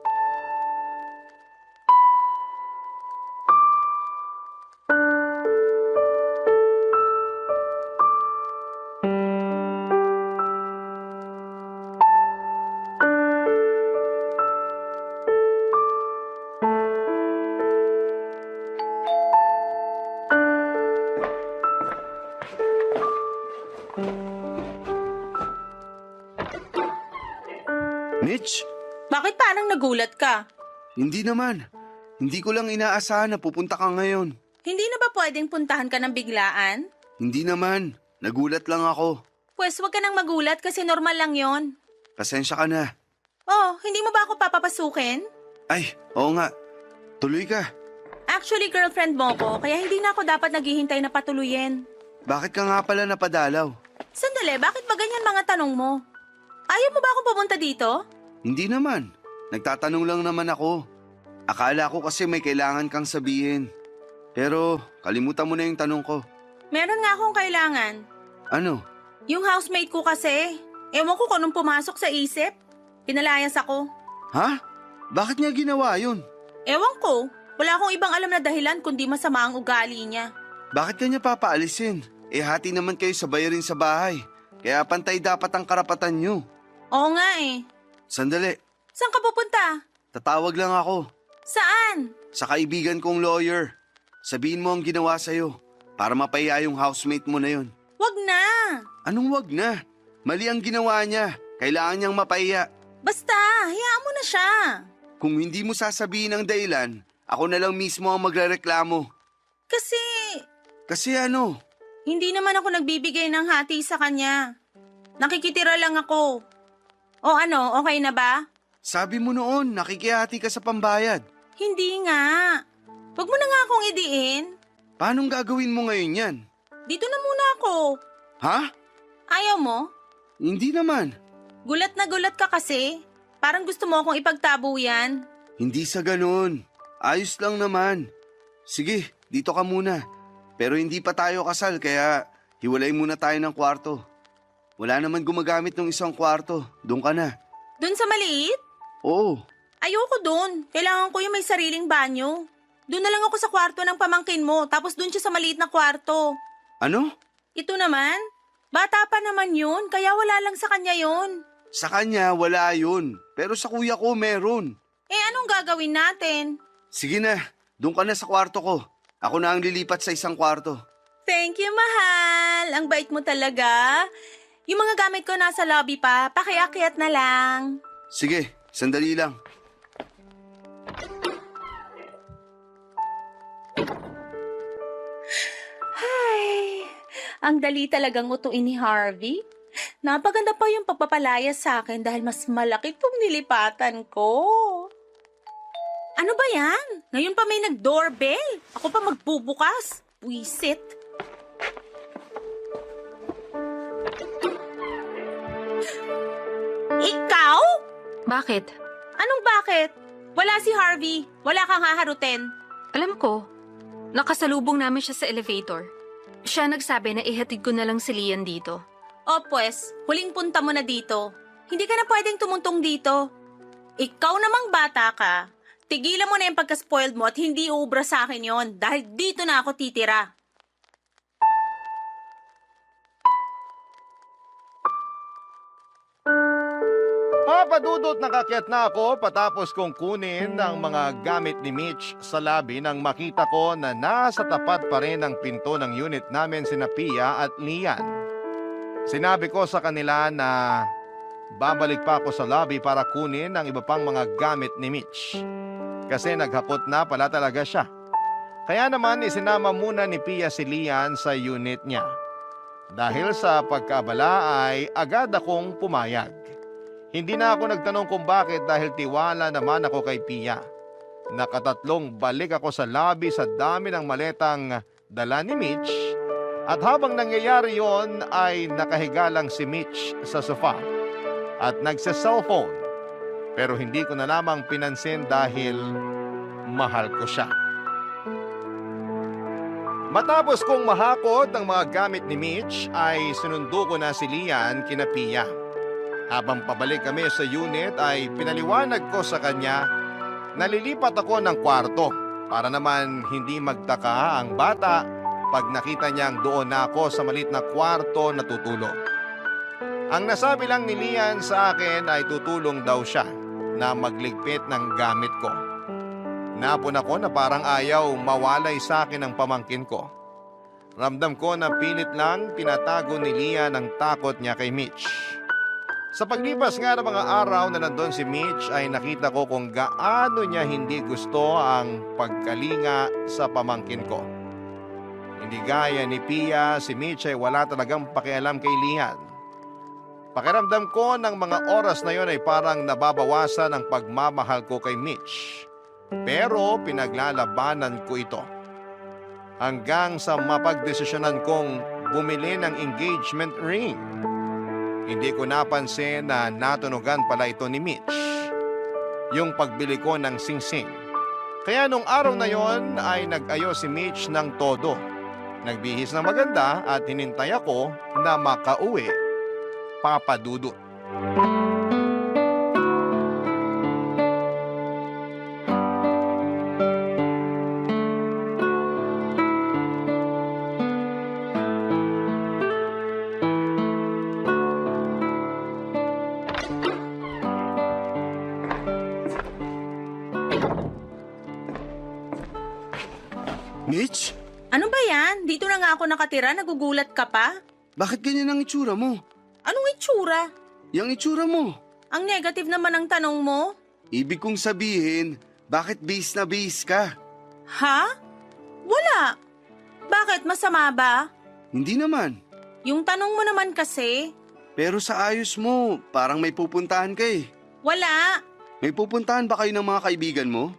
Mitch, Bakit parang nagulat ka? hindi naman. Hindi ko lang inaasahan na pupunta ka ngayon. Hindi na ba pwedeng puntahan ka ng biglaan? Hindi naman. Nagulat lang ako. Pwes wag ka nang magulat kasi normal lang yon. Pasensya ka na. Oh, hindi mo ba ako papapasukin? Ay, oo nga. Tuloy ka. Actually, girlfriend mo ko, kaya hindi na ako dapat naghihintay na patuluyin. Bakit ka nga pala napadalaw? Sandali, bakit ba ganyan mga tanong mo? Ayaw mo ba akong pumunta dito? Hindi naman. Nagtatanong lang naman ako. Akala ko kasi may kailangan kang sabihin. Pero kalimutan mo na yung tanong ko. Meron nga akong kailangan. Ano? Yung housemate ko kasi, Ewan ko kung anong pumasok sa isip. Pinalayas ako. Ha? Bakit niya ginawa yun? Ewan ko. Wala akong ibang alam na dahilan kundi masama ang ugali niya. Bakit kanya papaalisin? Hati naman kayo sa bayarin sa bahay. Kaya pantay dapat ang karapatan nyo. Oo nga eh. Sandali, Saan ka pupunta? tatawag lang ako. Saan? Sa kaibigan kong lawyer. Sabihin mo ang ginawa sa'yo para mapahiya yung housemate mo na yun. Wag na. Anong wag na? Mali ang ginawa niya. Kailangan niyang mapahiya. Basta, hayaan mo na siya. Kung hindi mo sasabihin ang dahilan, ako na lang mismo ang magrereklamo. Kasi ano? Hindi naman ako nagbibigay ng hati sa kanya. Nakikitira lang ako. O ano, okay na ba? Sabi mo noon, nakikihati ka sa pambayad. Hindi nga. Wag mo na nga akong idiin. Paanong gagawin mo ngayon yan? Dito na muna ako. Ha? Ayaw mo? Hindi naman. Gulat na gulat ka kasi. Parang gusto mo akong ipagtabo yan. Hindi sa ganun. Ayos lang naman. Sige, dito ka muna. Pero hindi pa tayo kasal kaya hiwalay muna tayo ng kwarto. Wala naman gumagamit ng isang kwarto. Doon ka na. Doon sa maliit? Oo. Ayoko doon. Kailangan ko yung may sariling banyo. Doon na lang ako sa kwarto ng pamangkin mo, tapos doon siya sa maliit na kwarto. Ano? Ito naman? Bata pa naman yun, kaya wala lang sa kanya yun. Sa kanya, wala yun. Pero sa kuya ko, meron. Anong gagawin natin? Sige na, doon ka na sa kwarto ko. Ako na ang lilipat sa isang kwarto. Thank you, mahal. Ang bait mo talaga. Yung mga gamit ko nasa lobby pa, pakiakyat na lang. Sige, sandali lang. Ay, ang dali talagang utuin ni Harvey. Napaganda pa yung pagpapalaya sa akin dahil mas malaki itong nilipatan ko. Ano ba yan? Ngayon pa may nag-doorbell. Ako pa magbubukas. Puisit. Ikaw? Bakit? Anong bakit? Wala si Harvey. Wala kang haharutin. Alam ko, nakasalubong namin siya sa elevator. Siya nagsabi na ihatid ko na lang si Lian dito. O pues, huling punta mo na dito. Hindi ka na pwedeng tumuntong dito. Ikaw namang bata ka. Tigilan mo na yung pagka-spoiled mo at hindi uubra sa akin yon dahil dito na ako titira. Papadudot nakakyat na ako patapos kong kunin ang mga gamit ni Mitch sa labi nang makita ko na nasa tapat pa rin ang pinto ng unit namin sina Pia at Lian. Sinabi ko sa kanila na babalik pa ako sa lobby para kunin ang iba pang mga gamit ni Mitch. Kasi naghapot na pala talaga siya. Kaya naman isinama muna ni Pia si Lian sa unit niya. Dahil sa pagkabala ay agad akong pumayag. Hindi na ako nagtanong kung bakit dahil tiwala naman ako kay Pia. Nakatatlong balik ako sa lobby sa dami ng maletang dala ni Mitch at habang nangyayari yon ay nakahiga lang si Mitch sa sofa at nagsa-cellphone. Pero hindi ko na lamang pinansin dahil mahal ko siya. Matapos kong mahakot ang mga gamit ni Mitch ay sinundo ko na si Lian kina Pia. Habang pabalik kami sa unit ay pinaliwanag ko sa kanya na lilipat ako ng kwarto para naman hindi magtaka ang bata pag nakita niyang doon na ako sa maliit na kwarto na tutulog. Ang nasabi lang ni Lian sa akin ay tutulong daw siya na magligpit ng gamit ko. Napon ako na parang ayaw mawalay sa akin ang pamangkin ko. Ramdam ko na pilit lang tinatago ni Lian ang takot niya kay Mitch. Sa paglipas nga ng mga araw na nandun si Mitch ay nakita ko kung gaano niya hindi gusto ang pagkalinga sa pamangkin ko. Hindi gaya ni Pia, si Mitch ay wala talagang pakialam kay Lian. Pakiramdam ko ng mga oras na yon ay parang nababawasan ang pagmamahal ko kay Mitch. Pero pinaglalabanan ko ito. Hanggang sa mapagdesisyonan kong bumili ng engagement ring. Hindi ko napansin na natunugan pala ito ni Mitch. Yung pagbili ko ng singsing. Kaya nung araw na yon ay nag-ayos si Mitch ng todo. Nagbihis ng maganda at hinintay ako na makauwi. Papadudot. Mitch, Ano ba yan? Dito na nga ako nakatira, nagugulat ka pa? bakit ganyan ang itsura mo? Anong itsura? Yang itsura mo. Ang negative naman ang tanong mo? Ibig kong sabihin, bakit base na base ka? Ha? Wala. Bakit? Masama ba? Hindi naman. Yung tanong mo naman kasi, Pero sa ayos mo, parang may pupuntahan ka eh. wala. May pupuntahan ba kayo ng mga kaibigan mo?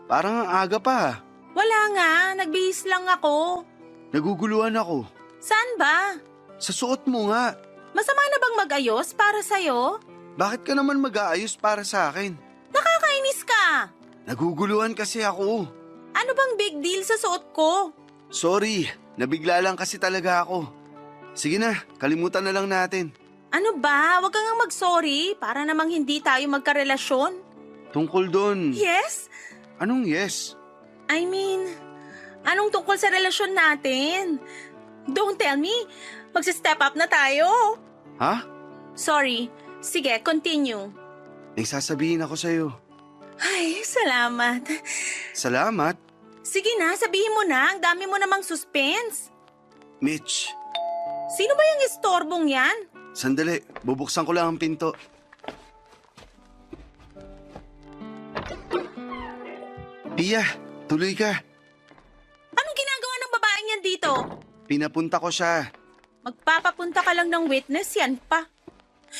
Parang ang aga pa. Wala nga, nagbihis lang ako. Naguguluhan ako. Saan ba? Sa suot mo nga. Masama na bang mag-ayos para sa'yo? Bakit ka naman mag-aayos para sa akin? Nakakainis ka. Naguguluhan kasi ako. Ano bang big deal sa suot ko? Sorry, nabigla lang kasi talaga ako. Sige na, kalimutan na lang natin. Ano ba? Huwag kang mag-sorry para namang hindi tayo magkarelasyon. Tungkol doon, Yes? anong yes? I mean, anong tungkol sa relasyon natin? Don't tell me, magsi-step up na tayo. Ha? Sorry. Sige, continue. May sasabihin ako sa'yo. Ay, salamat. Salamat, Sige na, sabihin mo na. Ang dami mo namang suspense. Mitch. Sino ba yung istorbong yan? Sandali, bubuksan ko lang ang pinto. Pia, tuloy ka. Anong ginagawa ng babaeng yan dito? Pinapunta ko siya. Magpapapunta ka lang ng witness, yan pa.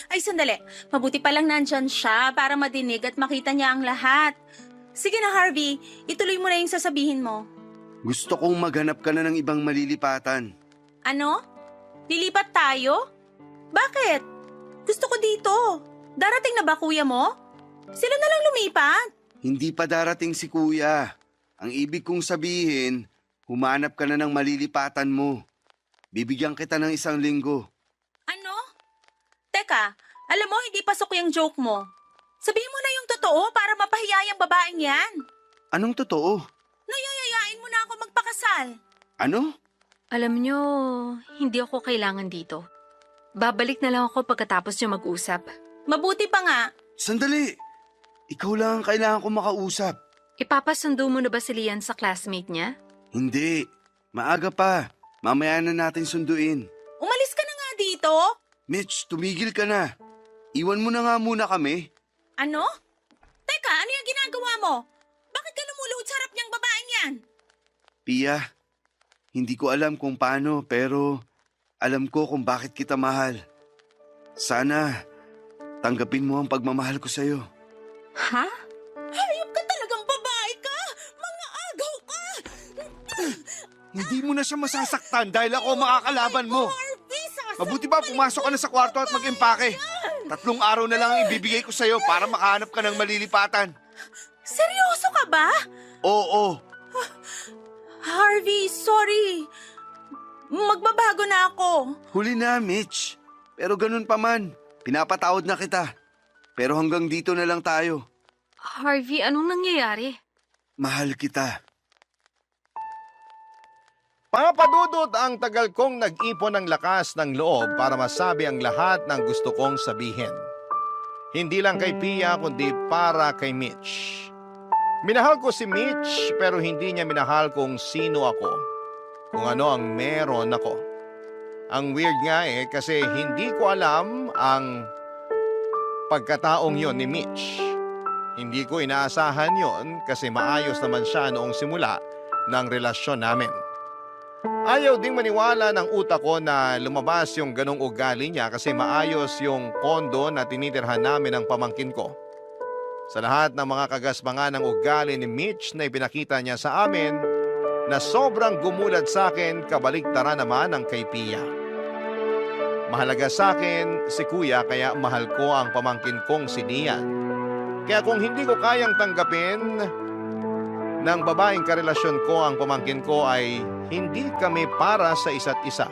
Ay, sandali. Mabuti pa lang nandyan siya para madinig at makita niya ang lahat. Sige na, Harvey. Ituloy mo na yung sasabihin mo. Gusto kong maghanap ka na ng ibang malilipatan. Ano? Lilipat tayo? Bakit? Gusto ko dito. Darating na ba kuya mo? Sila na lang lumipat. Hindi pa darating si kuya. Ang ibig kong sabihin, humanap ka na ng malilipatan mo. Bibigyan kita ng 1 linggo. Ano? Teka, alam mo hindi pasok yung joke mo. Sabihin mo na yung totoo para mapahiya yung babaeng yan. Anong totoo? Nayayayain mo na ako magpakasal. Ano? Alam nyo, hindi ako kailangan dito. Babalik na lang ako pagkatapos nyo mag-usap. Mabuti pa nga. Sandali! Ikaw lang ang kailangan ko makausap. Ipapasundo mo na ba si Lian sa classmate niya? Hindi. Maaga pa. Mamaya na natin sunduin. Umalis ka na nga dito. Mitch, tumigil ka na. Iwan mo na nga muna kami. Ano? Teka, ano yung ginagawa mo? Bakit ka lumuluhod sa harap niyang babaeng yan? Pia, hindi ko alam kung paano pero alam ko kung bakit kita mahal. Sana tanggapin mo ang pagmamahal ko sa'yo. Ha? Hayop ka talagang babae ka! Mga agaw ka! Hindi mo na siya masasaktan dahil ako makakalaban mo. Harvey, Mabuti ba pumasok ka na sa kwarto at mag-impake? 3 araw na lang ang ibibigay ko sa'yo para makahanap ka ng malilipatan. Seryoso ka ba? Oo, Harvey, sorry. Magbabago na ako. huli na Mitch. Pero ganun pa man, pinapatawad na kita. Pero hanggang dito na lang tayo. Harvey, anong nangyayari? Mahal kita. Papadudot ang tagal kong nag-ipon ng lakas ng loob para masabi ang lahat ng gusto kong sabihin. Hindi lang kay Pia kundi para kay Mitch. Minahal ko si Mitch pero hindi niya minahal kung sino ako. Kung ano ang meron ako. Ang weird nga kasi hindi ko alam ang pagkataong yon ni Mitch. Hindi ko inaasahan yon kasi maayos naman siya noong simula ng relasyon namin. Ayaw ding maniwala ng utak ko na lumabas yung ganong ugali niya kasi maayos yung kondo na tinitirhan namin ng pamangkin ko. Sa lahat ng mga kagasbangan ng ugali ni Mitch na ipinakita niya sa amin na sobrang gumulat sa akin kabaligtaran naman ng kay Pia. Mahalaga sa akin si Kuya kaya mahal ko ang pamangkin kong si Lian. Kaya kung hindi ko kayang tanggapin ng babaeng karelasyon ko ang pamangkin ko ay hindi kami para sa isa't isa.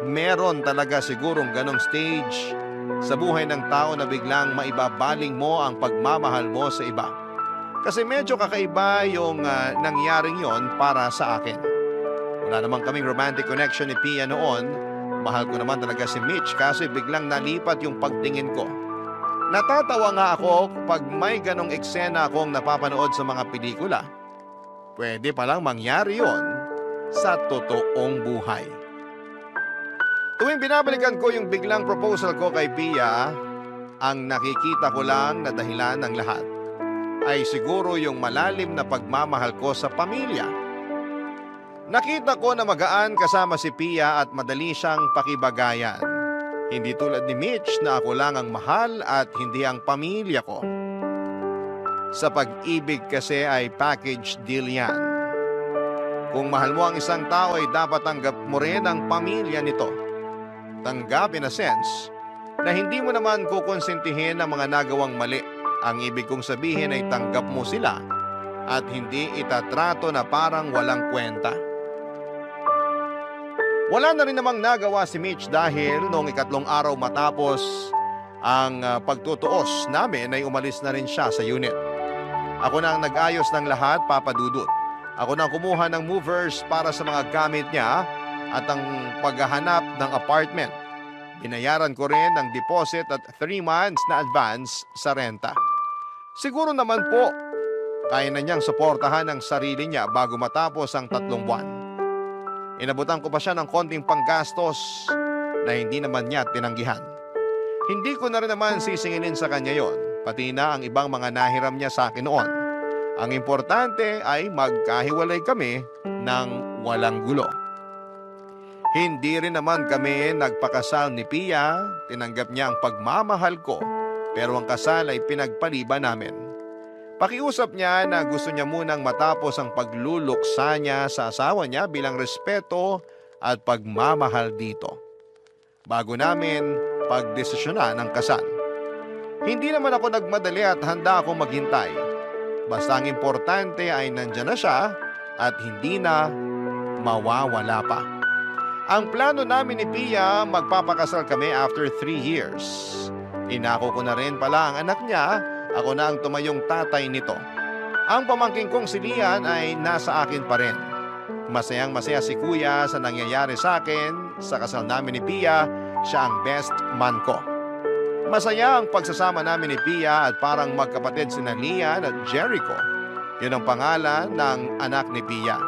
Meron talaga sigurong ganong stage sa buhay ng tao na biglang maibabaling mo ang pagmamahal mo sa iba. Kasi medyo kakaiba yung nangyaring yon para sa akin. Wala naman kaming romantic connection ni Pia noon. Mahal ko naman talaga si Mitch kasi biglang nalipat yung pagtingin ko. Natatawa nga ako pag may ganong eksena akong napapanood sa mga pelikula. Pwede palang mangyari yon sa totoong buhay. Tuwing binabalikan ko yung biglang proposal ko kay Pia, ang nakikita ko lang na dahilan ng lahat ay siguro yung malalim na pagmamahal ko sa pamilya. Nakita ko na magaan kasama si Pia at madali siyang pakibagayan. Hindi tulad ni Mitch na ako lang ang mahal at hindi ang pamilya ko. Sa pag-ibig kasi ay package deal yan. Kung mahal mo ang isang tao ay dapat tanggap mo rin ang pamilya nito. Tanggap in a sense na hindi mo naman kukonsentihin ang mga nagawang mali. Ang ibig kong sabihin ay tanggap mo sila at hindi itatrato na parang walang kwenta. Wala na rin namang nagawa si Mitch dahil noong 2 araw matapos ang pagtutuos namin ay umalis na rin siya sa unit. Ako na ang nag-ayos ng lahat, Papa Dudut. Ako na ang kumuha ng movers para sa mga gamit niya at ang paghahanap ng apartment. Binayaran ko rin ng deposit at 3 months na advance sa renta. Siguro naman po, kaya na niyang suportahan ang sarili niya bago matapos ang 3 buwan. Inabutan ko pa siya ng konting panggastos na hindi naman niya tinanggihan. Hindi ko na rin naman sisingilin sa kanya yon, pati na ang ibang mga nahiram niya sa akin noon. Ang importante ay magkahiwalay kami ng walang gulo. Hindi rin naman kami nagpakasal ni Pia, tinanggap niya ang pagmamahal ko, pero ang kasal ay pinagpaliban namin. Pakiusap niya na gusto niya munang matapos ang pagluluksa niya sa asawa niya bilang respeto at pagmamahal dito, bago namin pagdesisyonan ang kasal. Hindi naman ako nagmadali at handa akong maghintay. Basta ang importante ay nandyan na siya at hindi na mawawala pa. Ang plano namin ni Pia, magpapakasal kami after 3 years. Inako ko na rin pala ang anak niya. Ako na ang tumayong tatay nito. Ang pamangking kong si Lian ay nasa akin pa rin. Masayang masaya si Kuya sa nangyayari sa akin. Sa kasal namin ni Pia, siya ang best man ko. Masaya ang pagsasama namin ni Pia at parang magkapatid sina Lian at Jericho. Yun ang pangalan ng anak ni Pia.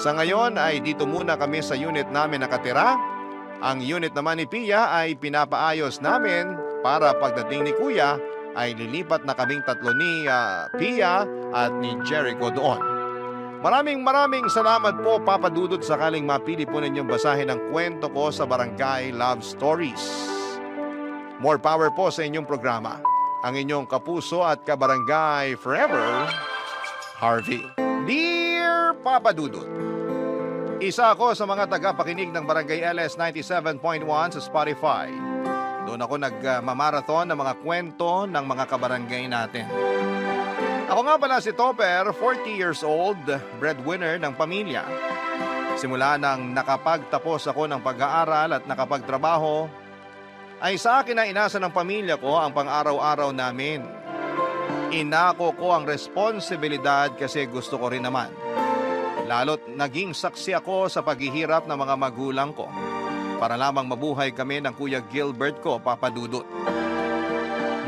Sa ngayon ay dito muna kami sa unit namin nakatira. Ang unit naman ni Pia ay pinapaayos namin para pagdating ni Kuya ay lilipat na kaming 3 ni Pia at ni Jericho doon. Maraming salamat po, Papa Dudut, sakaling mapili po ninyong basahin ang kwento ko sa Barangay Love Stories. More power po sa inyong programa. Ang inyong kapuso at kabarangay forever, Harvey. Dear Papa Dudut, isa ako sa mga tagapakinig ng Barangay LS 97.1 sa Spotify. Doon ako nagmamarathon ng mga kwento ng mga kabarangay natin. Ako nga pala si Topper, 40 years old, breadwinner ng pamilya. Simula nang nakapagtapos ako ng pag-aaral at nakapagtrabaho, ay sa akin na inasa ng pamilya ko ang pang-araw-araw namin. Inako ko ang responsibilidad kasi gusto ko rin naman. Lalo't naging saksi ako sa paghihirap ng mga magulang ko, para lamang mabuhay kami ng Kuya Gilbert ko, Papa Dudut.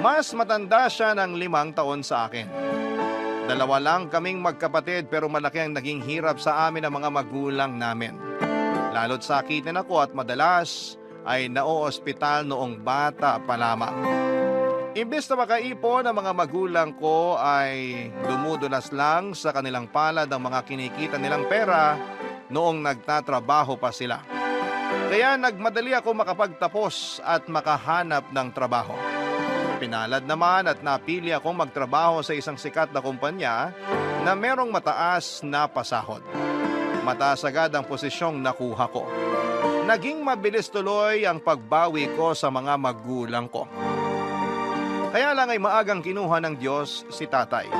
Mas matanda siya ng 5 taon sa akin. 2 lang kaming magkapatid pero malaki ang naging hirap sa amin ng mga magulang namin. Lalo't sakitin ako at madalas ay naoospital noong bata pa lamang. Imbes na makaipon ang mga magulang ko ay dumudulas lang sa kanilang palad ang mga kinikita nilang pera noong nagtatrabaho pa sila. Kaya nagmadali ako makapagtapos at makahanap ng trabaho. Pinalad naman at napili akong magtrabaho sa isang sikat na kumpanya na merong mataas na pasahod. Mataas agad ang posisyong nakuha ko. Naging mabilis tuloy ang pagbawi ko sa mga magulang ko. Kaya lang ay maagang kinuha ng Diyos si tatay.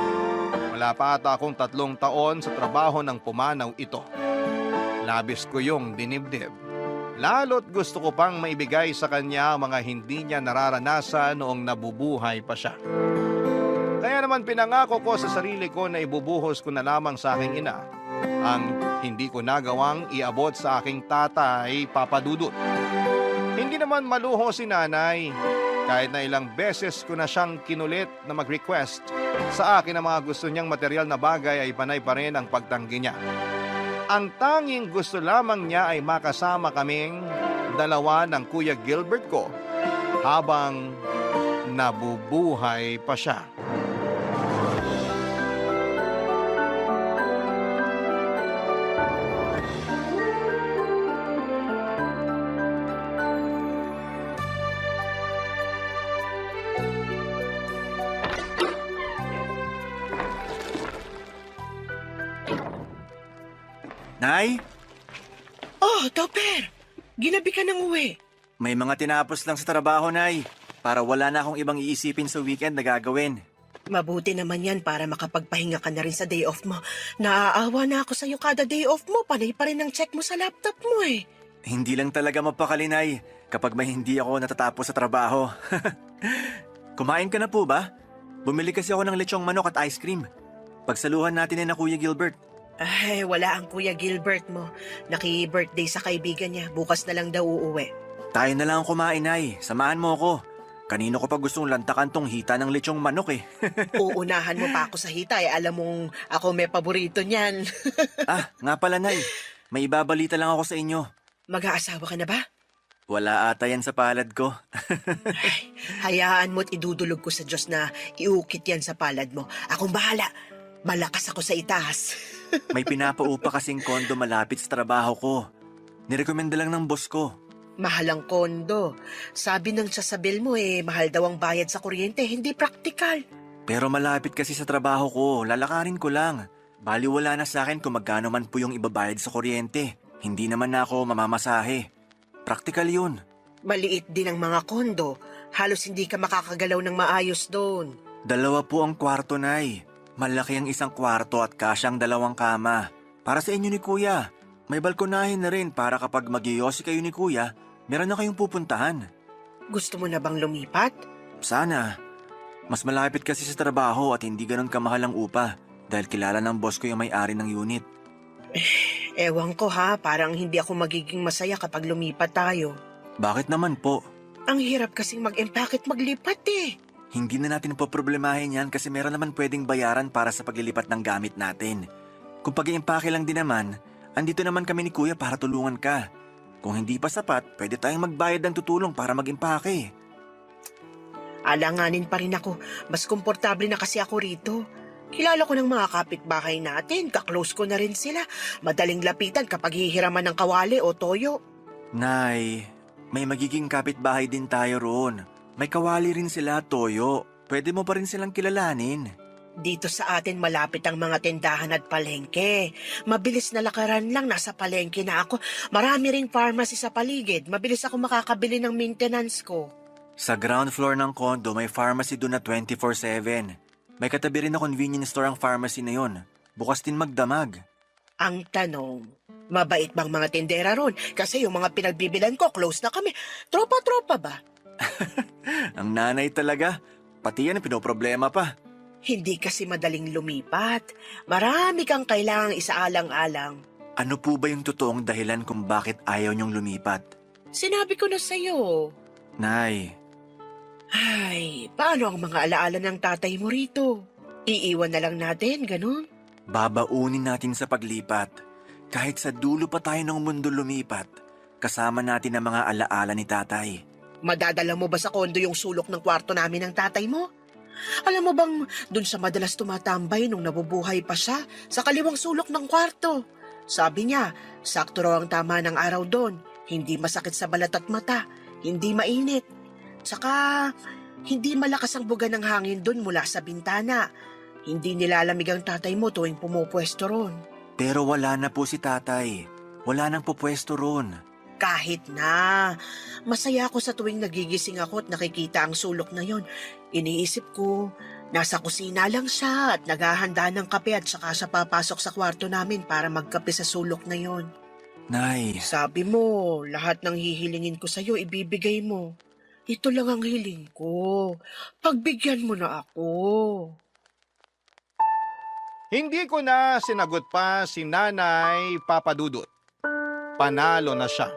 Wala pa ata akong 3 taon sa trabaho ng pumanaw ito. Labis ko yung dinibdib. Lalo't gusto ko pang maibigay sa kanya ang mga hindi niya nararanasan noong nabubuhay pa siya. Kaya naman pinangako ko sa sarili ko na ibubuhos ko na lamang sa aking ina ang hindi ko nagawang iabot sa aking tatay, Papa Dudut. Hindi naman maluho si nanay. Kahit na ilang beses ko na siyang kinulit na mag-request sa akin ang mga gusto niyang material na bagay ay panay pa rin ang pagtanggi niya. Ang tanging gusto lamang niya ay makasama kaming dalawa ng Kuya Gilbert ko habang nabubuhay pa siya. Nay, Oh, Topper! Ginabi ka ng uwi. may mga tinapos lang sa trabaho, Nay. Para wala na akong ibang iisipin sa weekend na gagawin. Mabuti naman yan para makapagpahinga ka na rin sa day off mo. Naaawa na ako sa'yo kada day off mo. Panay pa rin ang check mo sa laptop mo eh. Hindi lang talaga mapakali, Nay, kapag may hindi ako natatapos sa trabaho. Kumain ka na po ba? Bumili kasi ako ng lechong manok at ice cream. Pagsaluhan natin na Kuya Gilbert. Ay, wala ang Kuya Gilbert mo. Naki-birthday sa kaibigan niya. Bukas na lang daw uuwi. Tayo na lang ang kumain, Nay. Samahan mo ako. Kanino ko pa gustong lantakan tong hita ng lechong manok eh. Uunahan mo pa ako sa hita eh. Alam mong ako may paborito niyan. Nga pala, Nay. May ibabalita lang ako sa inyo. Mag-aasawa ka na ba? Wala ata yan sa palad ko. Ay, hayaan mo't idudulog ko sa Diyos na iukit yan sa palad mo. Akong bahala. Malakas ako sa itaas. May pinapaupa kasing kondo malapit sa trabaho ko. Nirekomenda lang ng boss ko. Mahal ang kondo. Sabi ng sasabil mo mahal daw ang bayad sa kuryente, hindi praktikal. Pero malapit kasi sa trabaho ko, lalakarin ko lang. Baliwala na sa akin kung magkano man po yung ibabayad sa kuryente. Hindi naman na ako mamamasahe. Praktikal yun. Maliit din ang mga kondo. Halos hindi ka makakagalaw ng maayos doon. 2 po ang kwarto, Nay. Malaki ang isang kwarto at kasyang 2 kama. Para sa inyo ni Kuya. May balkonahin na rin para kapag mag-iyosi kayo ni Kuya, meron na kayong pupuntahan. Gusto mo na bang lumipat? Sana. Mas malapit kasi sa trabaho at hindi ganun kamahal ang upa dahil kilala ng boss ko yung may-ari ng unit. Ewan ko ha, parang hindi ako magiging masaya kapag lumipat tayo. Bakit naman po? Ang hirap kasing mag-empake at maglipat eh. Hindi na natin poproblemahin yan kasi meron naman pwedeng bayaran para sa paglilipat ng gamit natin. Kung pag-iimpake lang din naman, andito naman kami ni Kuya para tulungan ka. Kung hindi pa sapat, pwede tayong magbayad ng tutulong para mag-impake. Alanganin pa rin ako. Mas komportable na kasi ako rito. Kilala ko ng mga kapitbahay natin. Kaklose ko na rin sila. Madaling lapitan kapag hihiraman ng kawali o toyo. Nay, may magiging kapitbahay din tayo roon. May kawali rin sila, Toyo. Pwede mo pa rin silang kilalanin. Dito sa atin malapit ang mga tindahan at palengke. Mabilis na lakaran lang, nasa palengke na ako. Marami ring pharmacy sa paligid. Mabilis ako makakabili ng maintenance ko. Sa ground floor ng condo, may pharmacy doon na 24/7. May katabi rin na convenience store ang pharmacy na yon. Bukas din magdamag. Ang tanong, mabait bang mga tindera ron? Kasi yung mga pinagbibilan ko, close na kami. Tropa-tropa ba? Ang nanay talaga. Pati yan pinoproblema pa. Hindi kasi madaling lumipat. Marami kang kailangang isaalang-alang. Ano po ba yung totoong dahilan kung bakit ayaw niyong lumipat? Sinabi ko na sa'yo. Nay, Ay, paano ang mga alaala ng tatay mo rito? Iiwan na lang natin, ganun? babaunin natin sa paglipat. Kahit sa dulo pa tayo ng mundo lumipat, kasama natin ang mga alaala ni tatay. Madadala mo ba sa kondo yung sulok ng kwarto namin ng tatay mo? Alam mo bang dun sa madalas tumatambay nung nabubuhay pa siya sa kaliwang sulok ng kwarto? Sabi niya, sakto raw ang tama ng araw doon. Hindi masakit sa balat at mata, hindi mainit. Saka, hindi malakas ang buga ng hangin doon mula sa bintana. Hindi nilalamig ang tatay mo tuwing pumupwesto ron. Pero wala na po si tatay. Wala nang pupwesto ron. Kahit na, masaya ako sa tuwing nagigising ako at nakikita ang sulok na yon. Iniisip ko, nasa kusina lang siya at naghahanda ng kape at saka siya papasok sa kwarto namin para magkape sa sulok na yon. Nay, Sabi mo, lahat ng hihilingin ko sa'yo, ibibigay mo. Ito lang ang hiling ko. Pagbigyan mo na ako. Hindi ko na sinagot pa si Nanay Papadudot. Panalo na siya.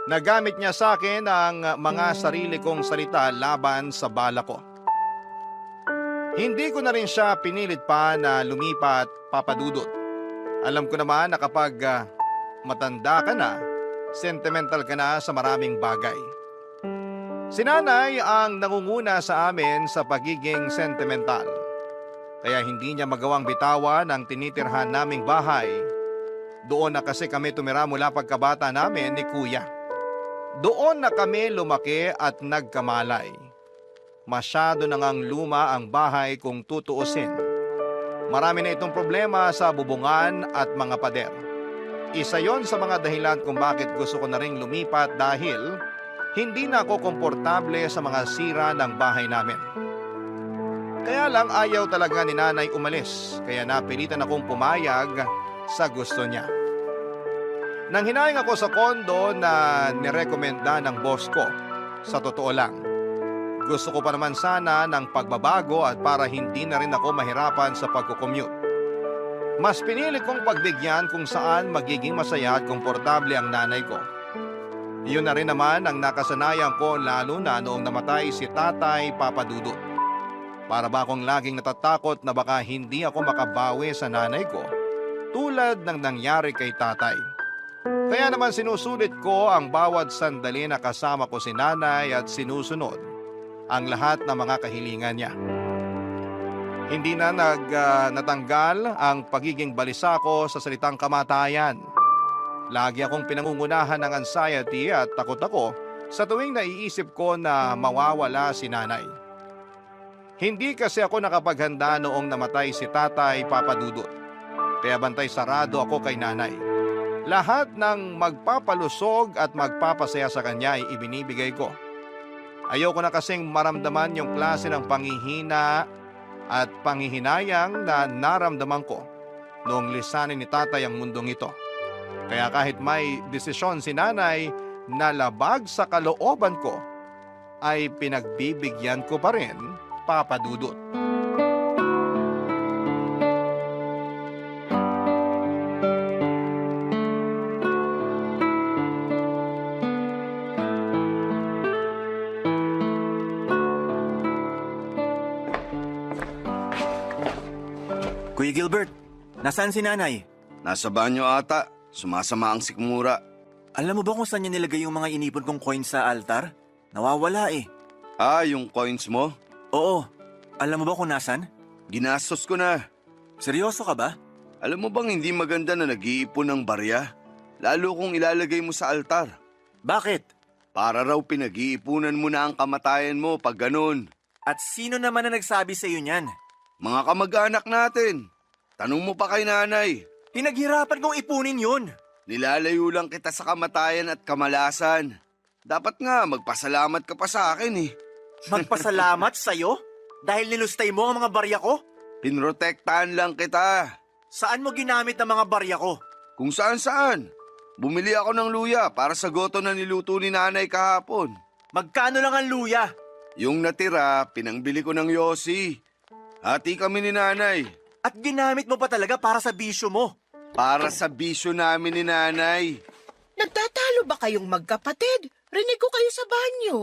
Nagamit niya sa akin ang mga sarili kong salita laban sa bala ko. Hindi ko na rin siya pinilit pa na lumipat, Papadudot. Alam ko naman na kapag matanda ka na, sentimental ka na sa maraming bagay. Si Nanay ang nangunguna sa amin sa pagiging sentimental. Kaya hindi niya magawang bitawan ang tinitirhan naming bahay. Doon na kasi kami tumira mula pagkabata namin ni Kuya. Doon na kami lumaki at nagkamalay. Masyado na ngang luma ang bahay kung tutuusin. Marami na itong problema sa bubungan at mga pader. Isa yon sa mga dahilan kung bakit gusto ko na ring lumipat dahil hindi na ako komportable sa mga sira ng bahay namin. Kaya lang ayaw talaga ni Nanay umalis, kaya napilitan akong pumayag sa gusto niya. Nang hinayang ako sa kondo na nirekomenda ng boss ko, sa totoo lang, gusto ko pa naman sana ng pagbabago at para hindi na rin ako mahirapan sa pagkukommute. Mas pinili kong pagbigyan kung saan magiging masaya at komportable ang nanay ko. Iyon na rin naman ang nakasanayan ko lalo na noong namatay si Tatay Papadudot. Para ba akong laging natatakot na baka hindi ako makabawi sa nanay ko tulad ng nangyari kay tatay. Kaya naman sinusulit ko ang bawat sandali na kasama ko si nanay at sinusunod ang lahat ng mga kahilingan niya. Hindi na natanggal ang pagiging balisa ko sa salitang kamatayan. Lagi akong pinangungunahan ng anxiety at takot ako sa tuwing naiisip ko na mawawala si nanay. Hindi kasi ako nakapaghanda noong namatay si Tatay Papadudot. Kaya bantay sarado ako kay nanay. Lahat ng magpapalusog at magpapasaya sa kanya ay ibinibigay ko. Ayoko na kasing maramdaman yung klase ng panghihina at panghihinayang na naramdaman ko noong lisanin ni tatay ang mundong ito. Kaya kahit may desisyon si nanay na labag sa kalooban ko, ay pinagbibigyan ko pa rin, Papadudot. Kuya Gilbert, nasaan si nanay? Nasa banyo ata. Sumasama ang sikmura. Alam mo ba kung saan niya nilagay yung mga inipon kong coins sa altar? Nawawala eh. Ah, yung coins mo? Oo. Alam mo ba kung nasan? Ginastos ko na. Seryoso ka ba? Alam mo bang hindi maganda na nag-iipon ng barya? Lalo kung ilalagay mo sa altar. Bakit? Para raw pinag-iipunan mo na ang kamatayan mo pag ganun. At sino naman na nagsabi sa iyo niyan? Mga kamag-anak natin. Tanong mo pa kay nanay. Pinaghirapan kong ipunin yun. Nilalayo lang kita sa kamatayan at kamalasan. Dapat nga magpasalamat ka pa sa akin eh. Magpasalamat sa'yo? Dahil nilustay mo ang mga barya ko? Pinrotektahan lang kita. Saan mo ginamit ang mga barya ko? Kung saan-saan. Bumili ako ng luya para sa goto na niluto ni nanay kahapon. Magkano lang ang luya? Yung natira, pinangbili ko ng yosi. Hati kami ni nanay. At ginamit mo pa talaga para sa bisyo mo. Para sa bisyo namin ni nanay. Nagtatalo ba kayong magkapatid? Rinig ko kayo sa banyo.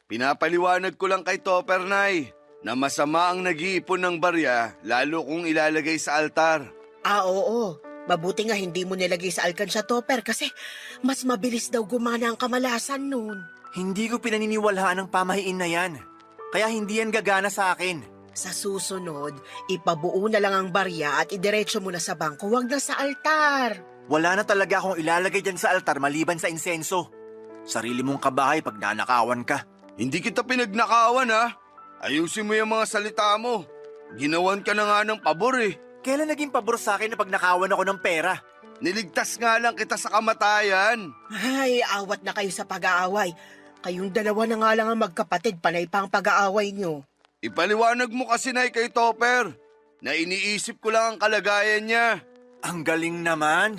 Pinapaliwanag ko lang kay Topper, Nay, na masama ang nag-iipon ng barya lalo kung ilalagay sa altar. Ah, oo. Mabuti nga hindi mo nilagay sa alkansya, Topper, kasi mas mabilis daw gumana ang kamalasan nun. Hindi ko pinaniniwalaan ang pamahiin na yan. Kaya hindi yan gagana sa akin. Sa susunod, ipabuo na lang ang barya at idiretso mo na sa bangko, huwag na sa altar. Wala na talaga akong ilalagay dyan sa altar maliban sa insenso. Sarili mong kabahay pag nanakawan ka. Hindi kita pinagnakawan, ha? Ayusin mo yung mga salita mo. Ginawan ka na nga ng pabor, eh. Kailan naging pabor sa akin na pag nakawan ako ng pera? Niligtas nga lang kita sa kamatayan. Ay, awat na kayo sa pag-aaway. Kayong dalawa na nga lang ang magkapatid, panay pa ang pag-aaway nyo. Ipaliwanag mo kasi, Nay, kay Topper na iniisip ko lang ang kalagayan niya. Ang galing naman.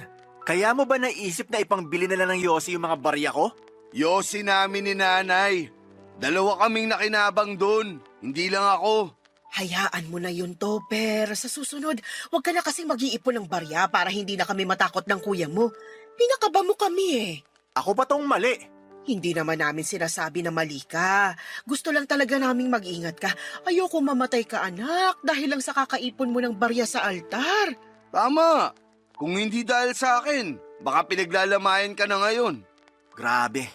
Kaya mo ba naisip na ipangbili na lang ng Yossi yung mga barya ko? Yossi namin ni nanay. Dalawa kaming nakinabang doon. Hindi lang ako. Hayaan mo na yun, Topper. Sa susunod, huwag ka na kasing mag-iipon ng barya para hindi na kami matakot ng kuya mo. Pinakaba mo kami eh. Ako pa tong mali. Hindi naman namin sinasabi na mali ka. Gusto lang talaga naming mag-ingat ka. Ayoko mamatay ka, anak, dahil lang sa kakaipon mo ng barya sa altar. Tama. Kung hindi dahil sa akin, baka pinaglalamayan ka na ngayon. Grabe.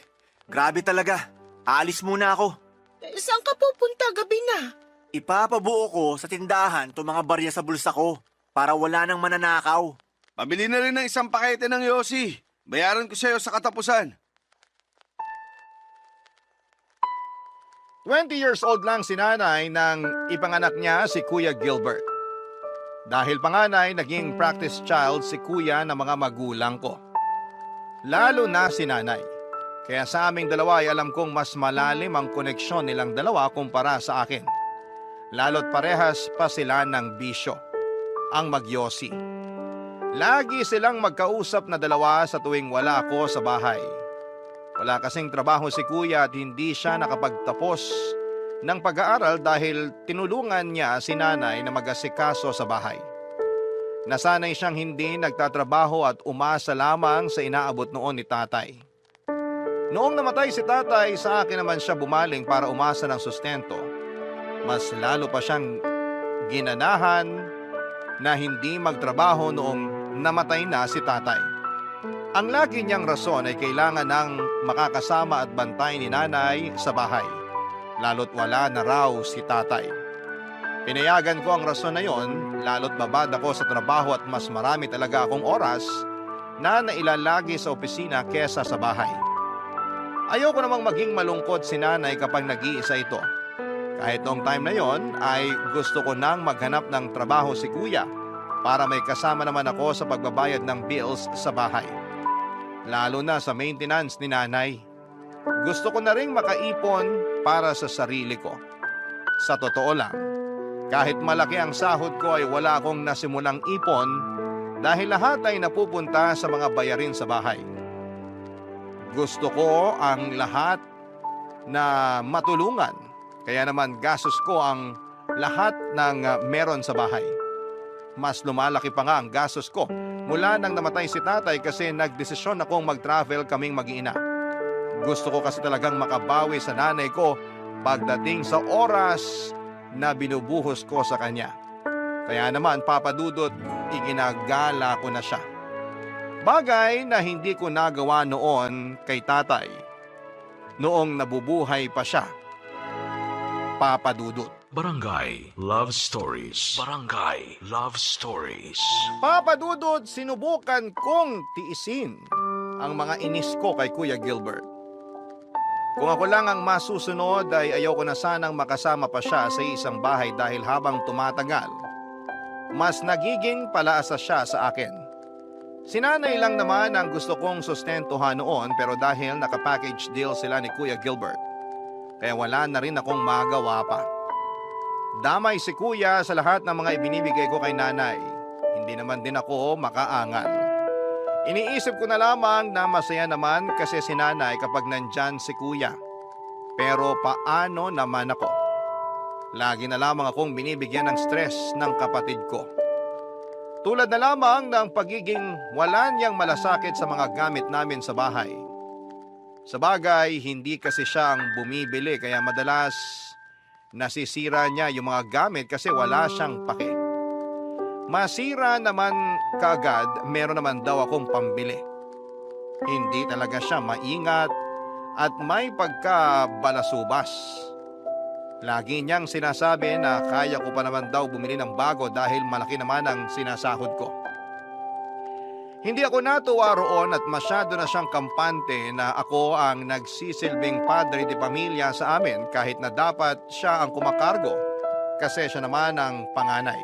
Grabe talaga. Aalis muna ako. Saan ka pupunta gabi na? Ipapabuo ko sa tindahan itong mga barya sa bulsa ko para wala nang mananakaw. Pabili na rin ng isang pakete ng Yossi. Bayaran ko sa'yo sa katapusan. 20 years old lang si nanay nang ipanganak niya si Kuya Gilbert. Dahil panganay, naging practice child si kuya ng mga magulang ko. Lalo na si nanay. Kaya sa aming dalawa ay alam kong mas malalim ang koneksyon nilang dalawa kumpara sa akin. Lalo't parehas pa sila ng bisyo, ang magyosi. Lagi silang magkausap na dalawa sa tuwing wala ako sa bahay. Wala kasing trabaho si kuya at hindi siya nakapagtapos ng pag-aaral dahil tinulungan niya si nanay na mag-asikaso sa bahay. Nasanay siyang hindi nagtatrabaho at umasa lamang sa inaabot noon ni tatay. Noong namatay si tatay, sa akin naman siya bumaling para umasa ng sustento. Mas lalo pa siyang ginanahan na hindi magtrabaho noong namatay na si tatay. Ang lagi niyang rason ay kailangan ng makakasama at bantay ni nanay sa bahay, lalo't wala na raw si tatay. Pinayagan ko ang rason na yon, lalo't babad ako sa trabaho at mas marami talaga akong oras na nailalagi sa opisina kesa sa bahay. Ayoko namang maging malungkot si nanay kapag nag-iisa ito. Kahit noong time na yon ay gusto ko nang maghanap ng trabaho si kuya para may kasama naman ako sa pagbabayad ng bills sa bahay. Lalo na sa maintenance ni nanay. Gusto ko na ring makaipon para sa sarili ko. Sa totoo lang, kahit malaki ang sahod ko ay wala akong nasimulang ipon dahil lahat ay napupunta sa mga bayarin sa bahay. Gusto ko ang lahat na matulungan, kaya naman gastos ko ang lahat ng meron sa bahay. Mas lumalaki pa nga ang gastos ko mula nang namatay si tatay kasi nagdesisyon akong mag-travel kaming mag-iina. Gusto ko kasi talagang makabawi sa nanay ko pagdating sa oras na binubuhos ko sa kanya. Kaya naman, Papa Dudut, iginagala ko na siya. Bagay na hindi ko nagawa noon kay tatay noong nabubuhay pa siya. Papa Dudut. Barangay Love Stories. Barangay Love Stories. Papa Dudut, sinubukan kong tiisin ang mga inis ko kay Kuya Gilbert. Kung ako lang ang masusunod ay ayoko na sanang makasama pa siya sa isang bahay dahil habang tumatagal, mas nagiging palaasa siya sa akin. Si nanay lang naman ang gusto kong sustentuhan noon pero dahil naka-package deal sila ni Kuya Gilbert, kaya wala na rin akong magawa pa. Damay si kuya sa lahat ng mga ibinibigay ko kay nanay. Hindi naman din ako makaangal. Iniisip ko na lamang na masaya naman kasi si nanay kapag nandyan si kuya. Pero paano naman ako? Lagi na lamang akong binibigyan ng stress ng kapatid ko. Tulad na lamang ng pagiging wala niyang malasakit sa mga gamit namin sa bahay. Sa bagay, hindi kasi siya ang bumibili kaya madalas nasisira niya yung mga gamit kasi wala siyang pake. Masira naman kaagad, meron naman daw akong pambili. Hindi talaga siya maingat at may pagkabalasubas. Lagi niyang sinasabi na kaya ko pa naman daw bumili ng bago dahil malaki naman ang sinasahod ko. Hindi ako natuwa roon at masyado na siyang kampante na ako ang nagsisilbing padre de pamilya sa amin kahit na dapat siya ang kumakargo kasi siya naman ang panganay.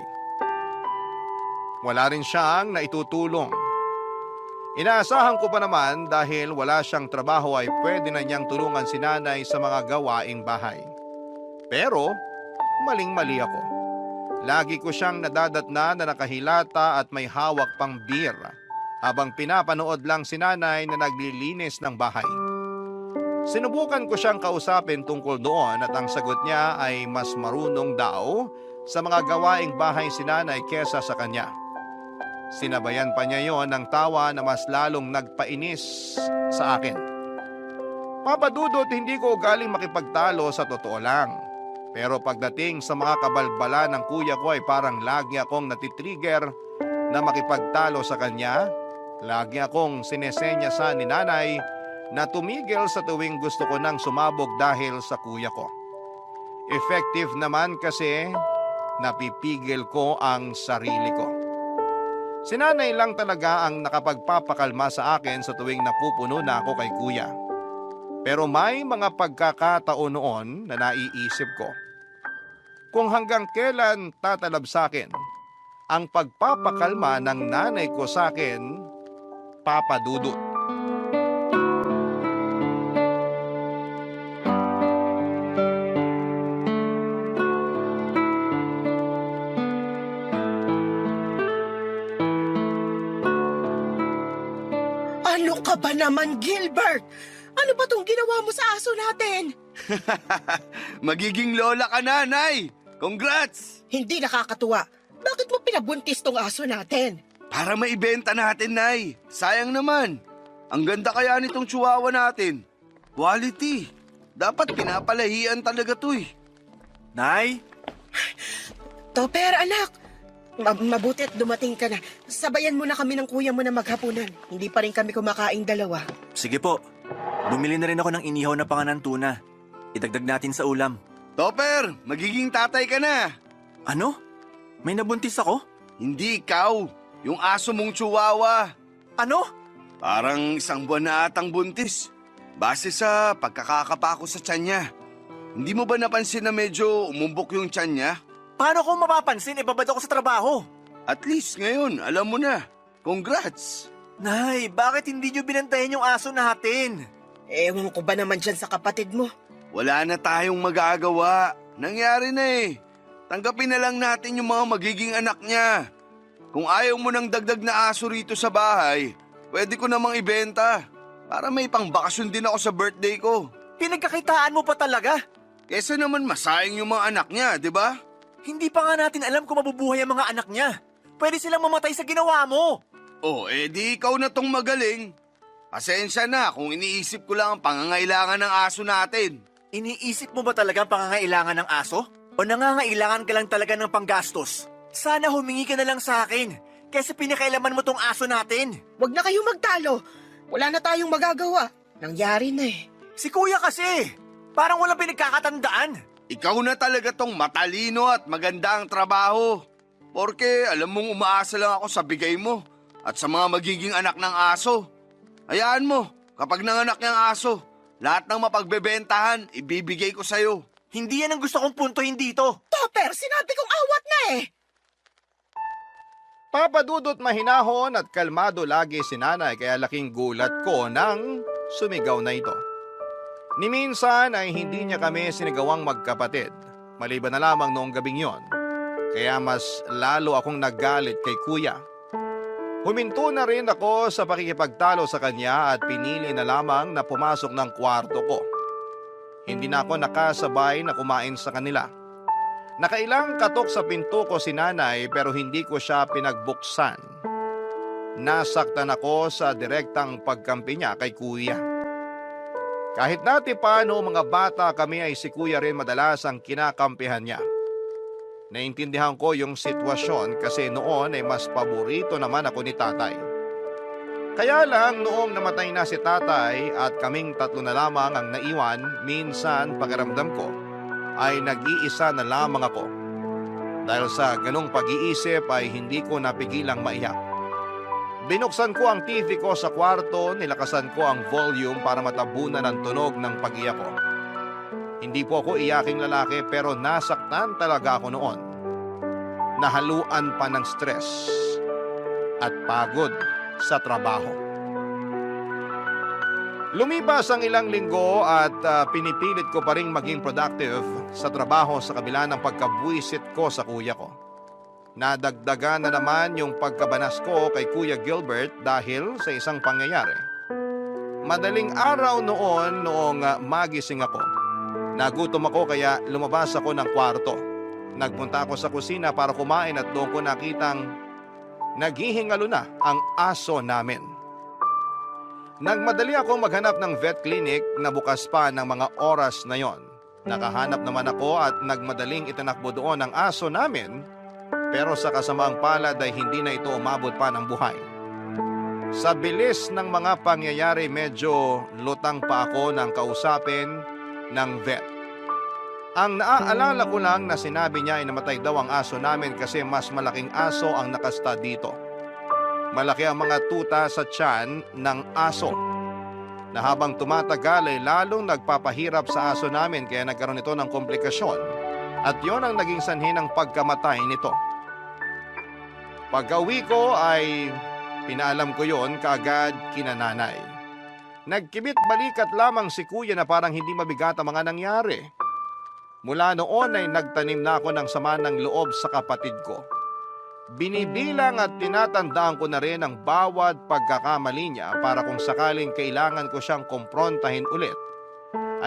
Wala rin siyang naitutulong. Inaasahan ko pa naman dahil wala siyang trabaho ay pwede na niyang tulungan si nanay sa mga gawaing bahay. Pero maling-mali ako. Lagi ko siyang nadadatna na nakahilata at may hawak pang beer. habang pinapanood lang si nanay na naglilinis ng bahay. Sinubukan ko siyang kausapin tungkol doon at ang sagot niya ay mas marunong daw sa mga gawaing bahay si nanay kesa sa kanya. Sinabayan pa niya yon ng tawa na mas lalong nagpainis sa akin. Papa Dudut, hindi ko galing makipagtalo sa totoo lang. Pero pagdating sa mga kabalbala ng kuya ko ay parang lagi akong natitrigger na makipagtalo sa kanya. Lagi akong sinesenyasan ni nanay na tumigil sa tuwing gusto ko nang sumabog dahil sa kuya ko. Effective naman kasi napipigil ko ang sarili ko. Si nanay lang talaga ang nakapagpapakalma sa akin sa tuwing napupuno na ako kay kuya. Pero may mga pagkakataon noon na naiisip ko kung hanggang kailan tatalab sa akin ang pagpapakalma ng nanay ko sa akin, Papa Dudut. Ano ka ba naman, Gilbert? Ano ba tong ginawa mo sa aso natin? Magiging lola ka na, Nay! Congrats! Hindi nakakatuwa. Bakit mo pinabuntis tong aso natin? Para maibenta natin, Nay. Sayang naman. Ang ganda kaya nitong chihuahua natin. Quality. Dapat pinapalahian talaga to eh. Nay, Topper, anak. Mabuti't dumating ka na. Sabayan mo na kami ng kuya mo na maghapunan. Hindi pa rin kami kumakaing dalawa. sige po. Bumili na rin ako ng inihaw na panganan tuna. Idagdag natin sa ulam. Topper, magiging tatay ka na. Ano? May nabuntis ako? Hindi ikaw. Yung aso mong chihuahua. Ano? Parang 1 buwan na atang buntis. Base sa pagkakakapa ko sa tiyan niya. Hindi mo ba napansin na medyo umumbok yung tiyan niya? Paano ko mapapansin? Ibabad ako sa trabaho. At least ngayon, alam mo na. Congrats! Nay, bakit hindi nyo binantayan yung aso natin? Ewan ko ba naman dyan sa kapatid mo? Wala na tayong magagawa. Nangyari na eh. Tanggapin na lang natin yung mga magiging anak niya. Kung ayaw mo ng dagdag na aso rito sa bahay, pwede ko namang ibenta. Para may pangbakasyon din ako sa birthday ko. Pinagkakitaan mo pa talaga? Kesa naman masayang yung mga anak niya, di ba? Hindi pa nga natin alam kung mabubuhay ang mga anak niya. Pwede silang mamatay sa ginawa mo. Oh, di ikaw na tong magaling. Pasensya na kung iniisip ko lang ang pangangailangan ng aso natin. Iniisip mo ba talaga ang pangangailangan ng aso? O nangangailangan ka lang talaga ng panggastos? Sana humingi ka na lang sa akin, kaysa pinakailaman mo tong aso natin. Huwag na kayong magtalo. Wala na tayong magagawa. Nangyari na eh. Si kuya kasi, parang walang pinagkakatandaan. Ikaw na talaga tong matalino at maganda ang trabaho. Porke alam mong umaasa lang ako sa bigay mo at sa mga magiging anak ng aso. Hayaan mo, kapag nanganak niyang aso, lahat ng mapagbebentahan, ibibigay ko sa'yo. Hindi yan ang gusto kong puntohin dito. Topper, sinabi kong awat na eh. Papa Dudut, mahinahon at kalmado lagi si nanay kaya laking gulat ko nang sumigaw na ito. Ni minsan ay hindi niya kami sinigawang magkapatid, maliban na lamang noong gabing yon. Kaya mas lalo akong naggalit kay kuya. Huminto na rin ako sa pakikipagtalo sa kanya at pinili na lamang na pumasok ng kwarto ko. Hindi na ako nakasabay na kumain sa kanila. Nakailang katok sa pinto ko si nanay pero hindi ko siya pinagbuksan. Nasaktan ako sa direktang pagkampi niya kay kuya. Kahit dati pa noong mga bata kami ay si kuya rin madalas ang kinakampihan niya. Naintindihan ko yung sitwasyon kasi noon ay mas paborito naman ako ni tatay. Kaya lang noong namatay na si tatay at kaming tatlo na lamang ang naiwan, minsan pakiramdam ko ay nag-iisa na lamang ako. Dahil sa ganong pag-iisip ay hindi ko napigilang maiyak. Binuksan ko ang TV ko sa kwarto, nilakasan ko ang volume para matabunan ang tunog ng pag-iyak ko. Hindi po ako iyaking lalaki pero nasaktan talaga ako noon. Nahaluan pa ng stress at pagod sa trabaho. Lumipas ang ilang linggo at pinipilit ko pa rin maging productive sa trabaho sa kabila ng pagkabuisit ko sa kuya ko. Nadagdagan na naman yung pagkabanas ko kay Kuya Gilbert dahil sa isang pangyayari. Madaling araw noong magising ako. Nagutom ako kaya lumabas ako ng kwarto. Nagpunta ako sa kusina para kumain at doon ko nakitang naghihingalo na ang aso namin. Nagmadali ako maghanap ng vet clinic na bukas pa ng mga oras na yon. Nakahanap naman ako at nagmadaling itinakbo doon ang aso namin, pero sa kasamaang palad ay hindi na ito umabot pa ng buhay. Sa bilis ng mga pangyayari, medyo lutang pa ako ng kausapin ng vet. Ang naaalala ko lang na sinabi niya ay namatay daw ang aso namin kasi mas malaking aso ang nakasta dito. Malaki ang mga tuta sa tiyan ng aso, na habang tumatagal ay lalong nagpapahirap sa aso namin kaya nagkaroon ito ng komplikasyon at yon ang naging sanhi ng pagkamatay nito. Pag-uwi ko ay pinaalam ko yon kaagad kina nanay. Nagkibit balikat lamang si kuya na parang hindi mabigat ang mga nangyari. Mula noon ay nagtanim na ako ng sama ng loob sa kapatid ko. Binibilang at tinatandaan ko na rin ang bawat pagkakamali niya para kung sakaling kailangan ko siyang kumprontahin ulit,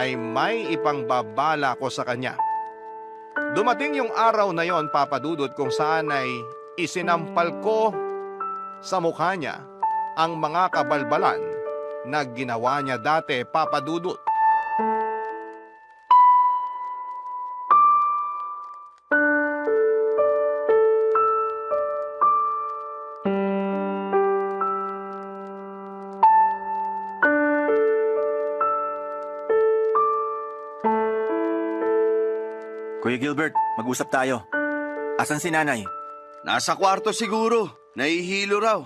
ay may ipangbabala ko sa kanya. Dumating yung araw na yon, Papa Dudut, kung saan ay isinampal ko sa mukha niya ang mga kabalbalan na ginawa niya dati, Papa Dudut. Kuya Gilbert, mag-usap tayo. Asan si nanay? Nasa kwarto siguro. Nahihilo raw.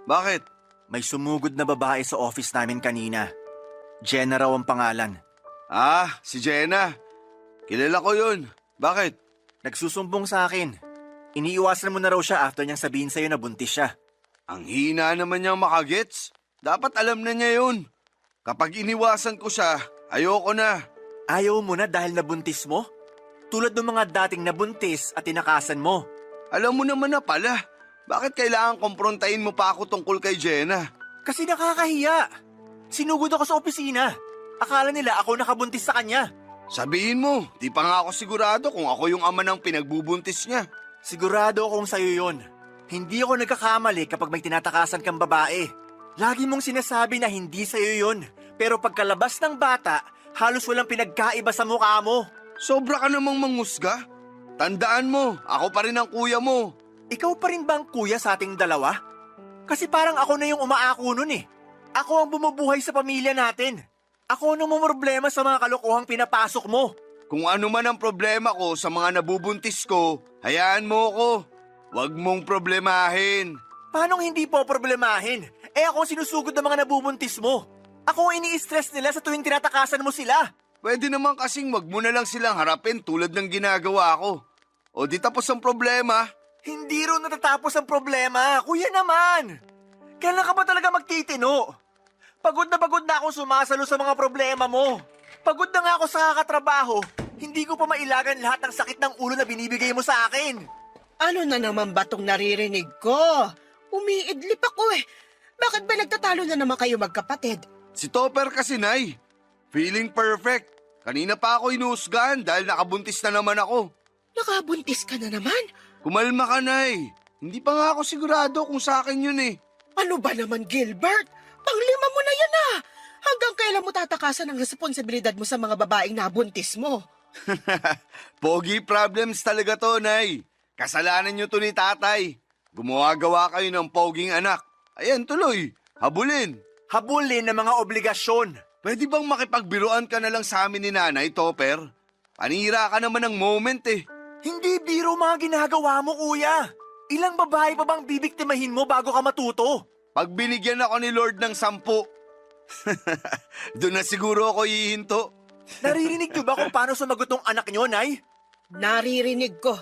Bakit? May sumugod na babae sa office namin kanina. Jenna raw ang pangalan. Ah, si Jenna. Kilala ko yun. Bakit? Nagsusumbong sa akin. Iniiwasan mo na raw siya after niyang sabihin sa'yo na buntis siya. Ang hina naman niyang makagets. Dapat alam na niya yun. Kapag iniwasan ko siya, ayoko na. Ayaw mo na dahil nabuntis mo? Tulad ng mga dating nabuntis at tinakasan mo. Alam mo naman na pala. Bakit kailangan komprontahin mo pa ako tungkol kay Jenna? Kasi nakakahiya. Sinugod ako sa opisina. Akala nila ako nakabuntis sa kanya. Sabihin mo, di pa nga ako sigurado kung ako yung ama ng pinagbubuntis niya. Sigurado akong sa'yo yun. Hindi ako nagkakamali kapag may tinatakasan kang babae. Lagi mong sinasabi na hindi sa'yo yun. Pero pagkalabas ng bata, halos walang pinagkaiba sa mukha mo. Sobra ka namang mangusga. Tandaan mo, ako pa rin ang kuya mo. Ikaw pa rin ba ang kuya sa ating dalawa? Kasi parang ako na yung umaako nun eh. Ako ang bumubuhay sa pamilya natin. Ako ang namumroblema sa mga kalokohang pinapasok mo. Kung ano man ang problema ko sa mga nabubuntis ko, hayaan mo ko. Huwag mong problemahin. Paanong hindi po problemahin? Ako ang sinusugod ng mga nabubuntis mo. Ako ang ini-stress nila sa tuwing tinatakasan mo sila. Pwede naman kasing wag mo na lang silang harapin tulad ng ginagawa ko. O di tapos ang problema. Hindi rin natatapos ang problema. Kuya naman. Kailan ka ba talaga magtitino? Pagod na akong sumasalo sa mga problema mo. Pagod na nga ako sa kakatrabaho. Hindi ko pa mailagan lahat ng sakit ng ulo na binibigay mo sa akin. Ano na naman ba tong naririnig ko? Umiidlip ako eh. Bakit ba nagtatalo na naman kayo magkapatid? Si Topper kasi, Nay. Feeling perfect. Kanina pa ako inuusgahan dahil nakabuntis na naman ako. Nakabuntis ka na naman? Kumalma ka, Nay. Hindi pa nga ako sigurado kung sa akin yun eh. Ano ba naman, Gilbert? Panglima mo na yan ah! Hanggang kailan mo tatakasan ang responsibilidad mo sa mga babaeng nabuntis mo? Pogi problems talaga to, Nay. Kasalanan nyo to ni tatay. Gumawa-gawa kayo ng poging anak. Ayan, tuloy. Habulin. Habulin ng mga obligasyon. Pwede bang makipagbiruan ka na lang sa amin ni Nanay, Topper? Panira ka naman ng moment eh. Hindi biro mga ginagawa mo, kuya. Ilang babae pa bang bibiktimahin mo bago ka matuto? Pag binigyan ako ni Lord ng 10, doon na siguro ako hihinto. Naririnig niyo ba kung paano sumagot ng anak niyo, Nay? Naririnig ko.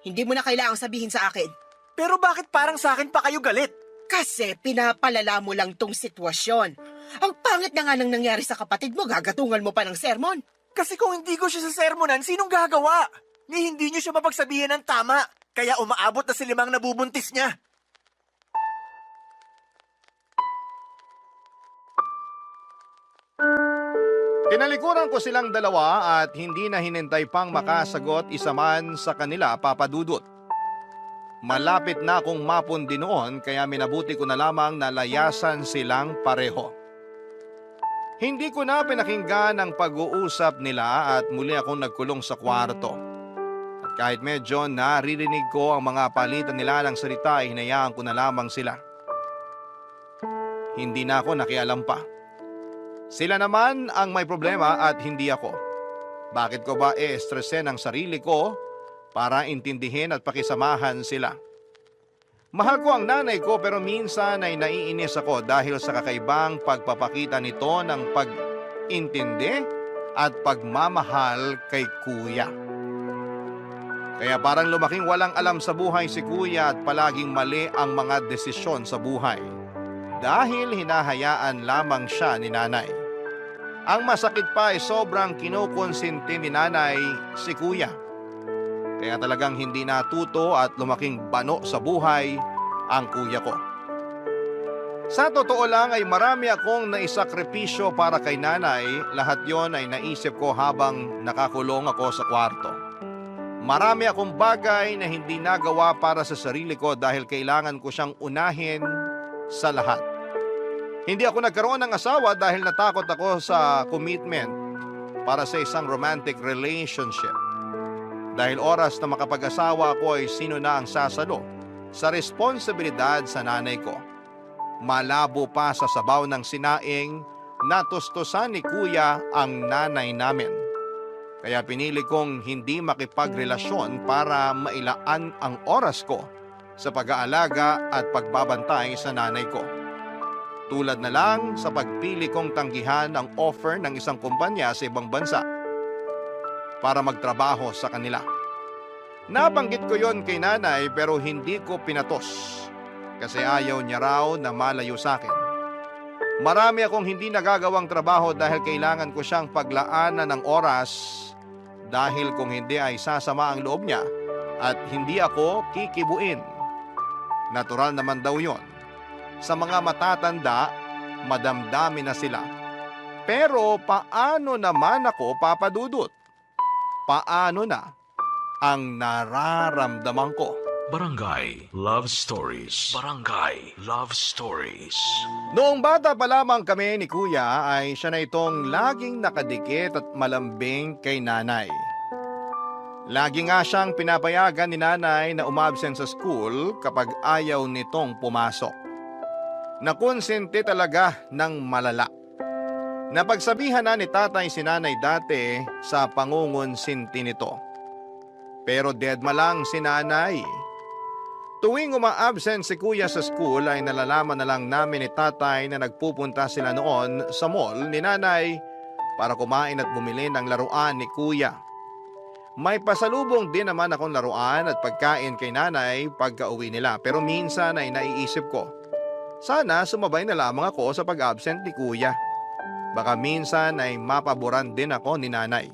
Hindi mo na kailangang sabihin sa akin. Pero bakit parang sa akin pa kayo galit? Kasi pinapalala mo lang tong sitwasyon. Ang pangit na nga nang nangyari sa kapatid mo, gagatungan mo pa ng sermon. Kasi kung hindi ko siya sa sermonan, sinong gagawa? Ni hindi niyo siya mapagsabihin ng tama. Kaya umaabot na si Limang nabubuntis niya. Tinalikuran ko silang dalawa at hindi na hinintay pang makasagot isa man sa kanila, Papa Dudut. Malapit na akong mapundi noon kaya minabuti ko na lamang na layasan silang pareho. Hindi ko na pinakinggan ang pag-uusap nila at muli akong nagkulong sa kwarto. At kahit medyo naririnig ko ang mga palitan nila ng salita ay hinayaan ko na lamang sila. Hindi na ako nakialam pa. Sila naman ang may problema at hindi ako. Bakit ko ba stressin ang sarili ko para intindihin at pakisamahan sila? Mahal ko ang nanay ko pero minsan ay naiinis ako dahil sa kakaibang pagpapakita nito ng pag-intindi at pagmamahal kay kuya. Kaya parang lumaking walang alam sa buhay si kuya at palaging mali ang mga desisyon sa buhay dahil hinahayaan lamang siya ni nanay. Ang masakit pa ay sobrang kinukonsinti ni nanay si kuya. Kaya talagang hindi natuto at lumaking bano sa buhay ang kuya ko. Sa totoo lang ay marami akong naisakripisyo para kay nanay. Lahat yon ay naisip ko habang nakakulong ako sa kwarto. Marami akong bagay na hindi nagawa para sa sarili ko dahil kailangan ko siyang unahin sa lahat. Hindi ako nagkaroon ng asawa dahil natakot ako sa commitment para sa isang romantic relationship. Dahil oras na makapag-asawa ako ay sino na ang sasalo sa responsibilidad sa nanay ko. Malabo pa sa sabaw ng sinaing, natustusan ni kuya ang nanay namin. Kaya pinili kong hindi makipagrelasyon para mailaan ang oras ko sa pag-aalaga at pagbabantay sa nanay ko. Tulad na lang sa pagpili kong tanggihan ang offer ng isang kumpanya sa ibang bansa para magtrabaho sa kanila. Nabanggit ko yon kay nanay pero hindi ko pinatos kasi ayaw niya raw na malayo sa akin. Marami akong hindi nagagawang trabaho dahil kailangan ko siyang paglaanan ng oras dahil kung hindi ay sasama ang loob niya at hindi ako kikibuin. Natural naman daw yon. Sa mga matatanda, madamdami na sila. Pero paano naman ako, Papa Dudut? Paano na ang nararamdaman ko? Barangay Love Stories. Barangay Love Stories. Noong bata pa lamang kami ni Kuya ay siya na itong laging nakadikit at malambing kay nanay. Lagi nga siyang pinapayagan ni nanay na umabsent sa school kapag ayaw nitong pumasok. Nakonsente talaga ng malala. Napagsabihan na ni tatay si nanay dati sa pangungonsinti nito. Pero deadma lang si nanay. Tuwing uma-absent si kuya sa school ay nalalaman na lang namin ni tatay na nagpupunta sila noon sa mall ni nanay para kumain at bumili ng laruan ni kuya. May pasalubong din naman akong laruan at pagkain kay nanay pagka-uwi nila pero minsan ay naiisip ko, sana sumabay na lamang ako sa pag-absent ni kuya. Baka minsan ay mapaboran din ako ni nanay.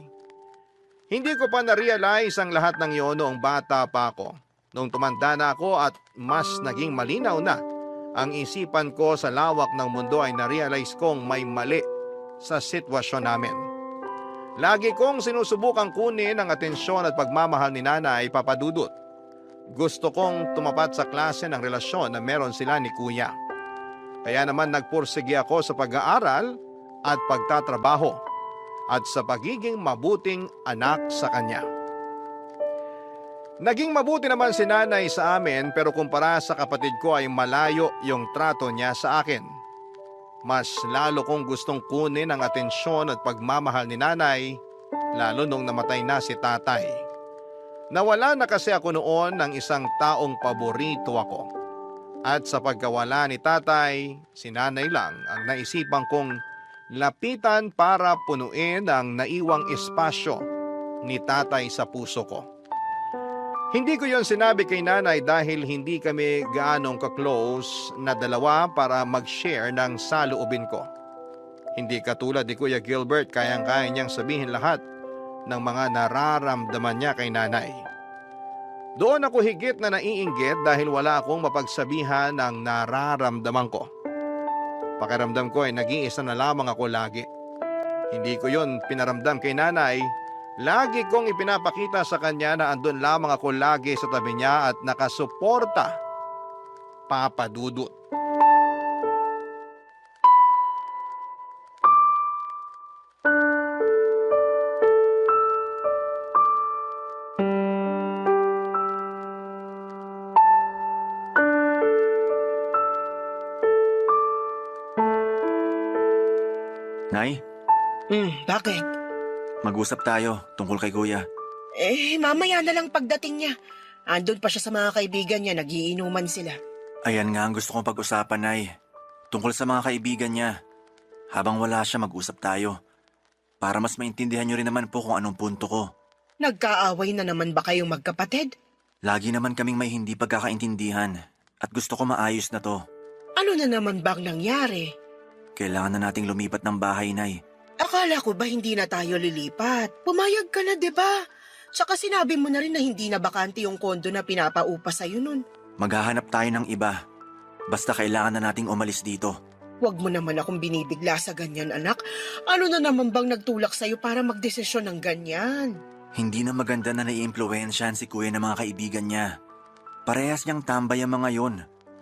Hindi ko pa na-realize ang lahat ng iyon noong bata pa ako. Noong tumanda na ako at mas naging malinaw na ang isipan ko sa lawak ng mundo ay na-realize kong may mali sa sitwasyon namin. Lagi kong sinusubukang kunin ang atensyon at pagmamahal ni nanay, Papa Dudut. Gusto kong tumapat sa klase ng relasyon na meron sila ni kuya. Kaya naman nagpursige ako sa pag-aaral at pagtatrabaho at sa pagiging mabuting anak sa kanya. Naging mabuti naman si nanay sa amin pero kumpara sa kapatid ko ay malayo yung trato niya sa akin. Mas lalo kong gustong kunin ang atensyon at pagmamahal ni nanay lalo nung namatay na si tatay. Nawala na kasi ako noon ng isang taong paborito ako. At sa pagkawala ni tatay, si nanay lang ang naisipan kong lapitan para punuin ang naiwang espasyo ni tatay sa puso ko. Hindi ko yon sinabi kay nanay dahil hindi kami gaanong ka-close na dalawa para mag-share ng saloobin ko. Hindi katulad ni Kuya Gilbert kayang-kaya niyang sabihin lahat ng mga nararamdaman niya kay nanay. Doon ako higit na naiinggit dahil wala akong mapagsabihan ng nararamdaman ko. Pakiramdam ko ay nag-iisa na lamang ako lagi. Hindi ko yon pinaramdam kay nanay. Lagi kong ipinapakita sa kanya na andun lamang ako lagi sa tabi niya at nakasuporta. Papa Dudut. Nay, Bakit? mag-usap tayo tungkol kay Kuya. Mamaya na lang pagdating niya. Andun pa siya sa mga kaibigan niya, nagiinuman sila. Ayan nga ang gusto kong pag-usapan, Nay. Tungkol sa mga kaibigan niya. Habang wala siya, mag-usap tayo. Para mas maintindihan niyo rin naman po kung anong punto ko. Nagkaaway na naman ba kayong magkapatid? Lagi naman kaming may hindi pagkakaintindihan. At gusto ko maayos na to. Ano na naman bang nangyari? Kailangan na nating lumipat ng bahay, Nay. Akala ko ba hindi na tayo lilipat? Pumayag ka na, di ba? Tsaka sinabi mo na rin na hindi na bakante yung kondo na pinapaupa sa'yo nun. Maghahanap tayo ng iba. Basta kailangan na nating umalis dito. Huwag mo naman akong binibigla sa ganyan, anak. Ano na naman bang nagtulak sa'yo para magdesisyon ng ganyan? Hindi na maganda na naiimpluwensyahan si Kuya ng mga kaibigan niya. Parehas niyang tambay ang mga yon.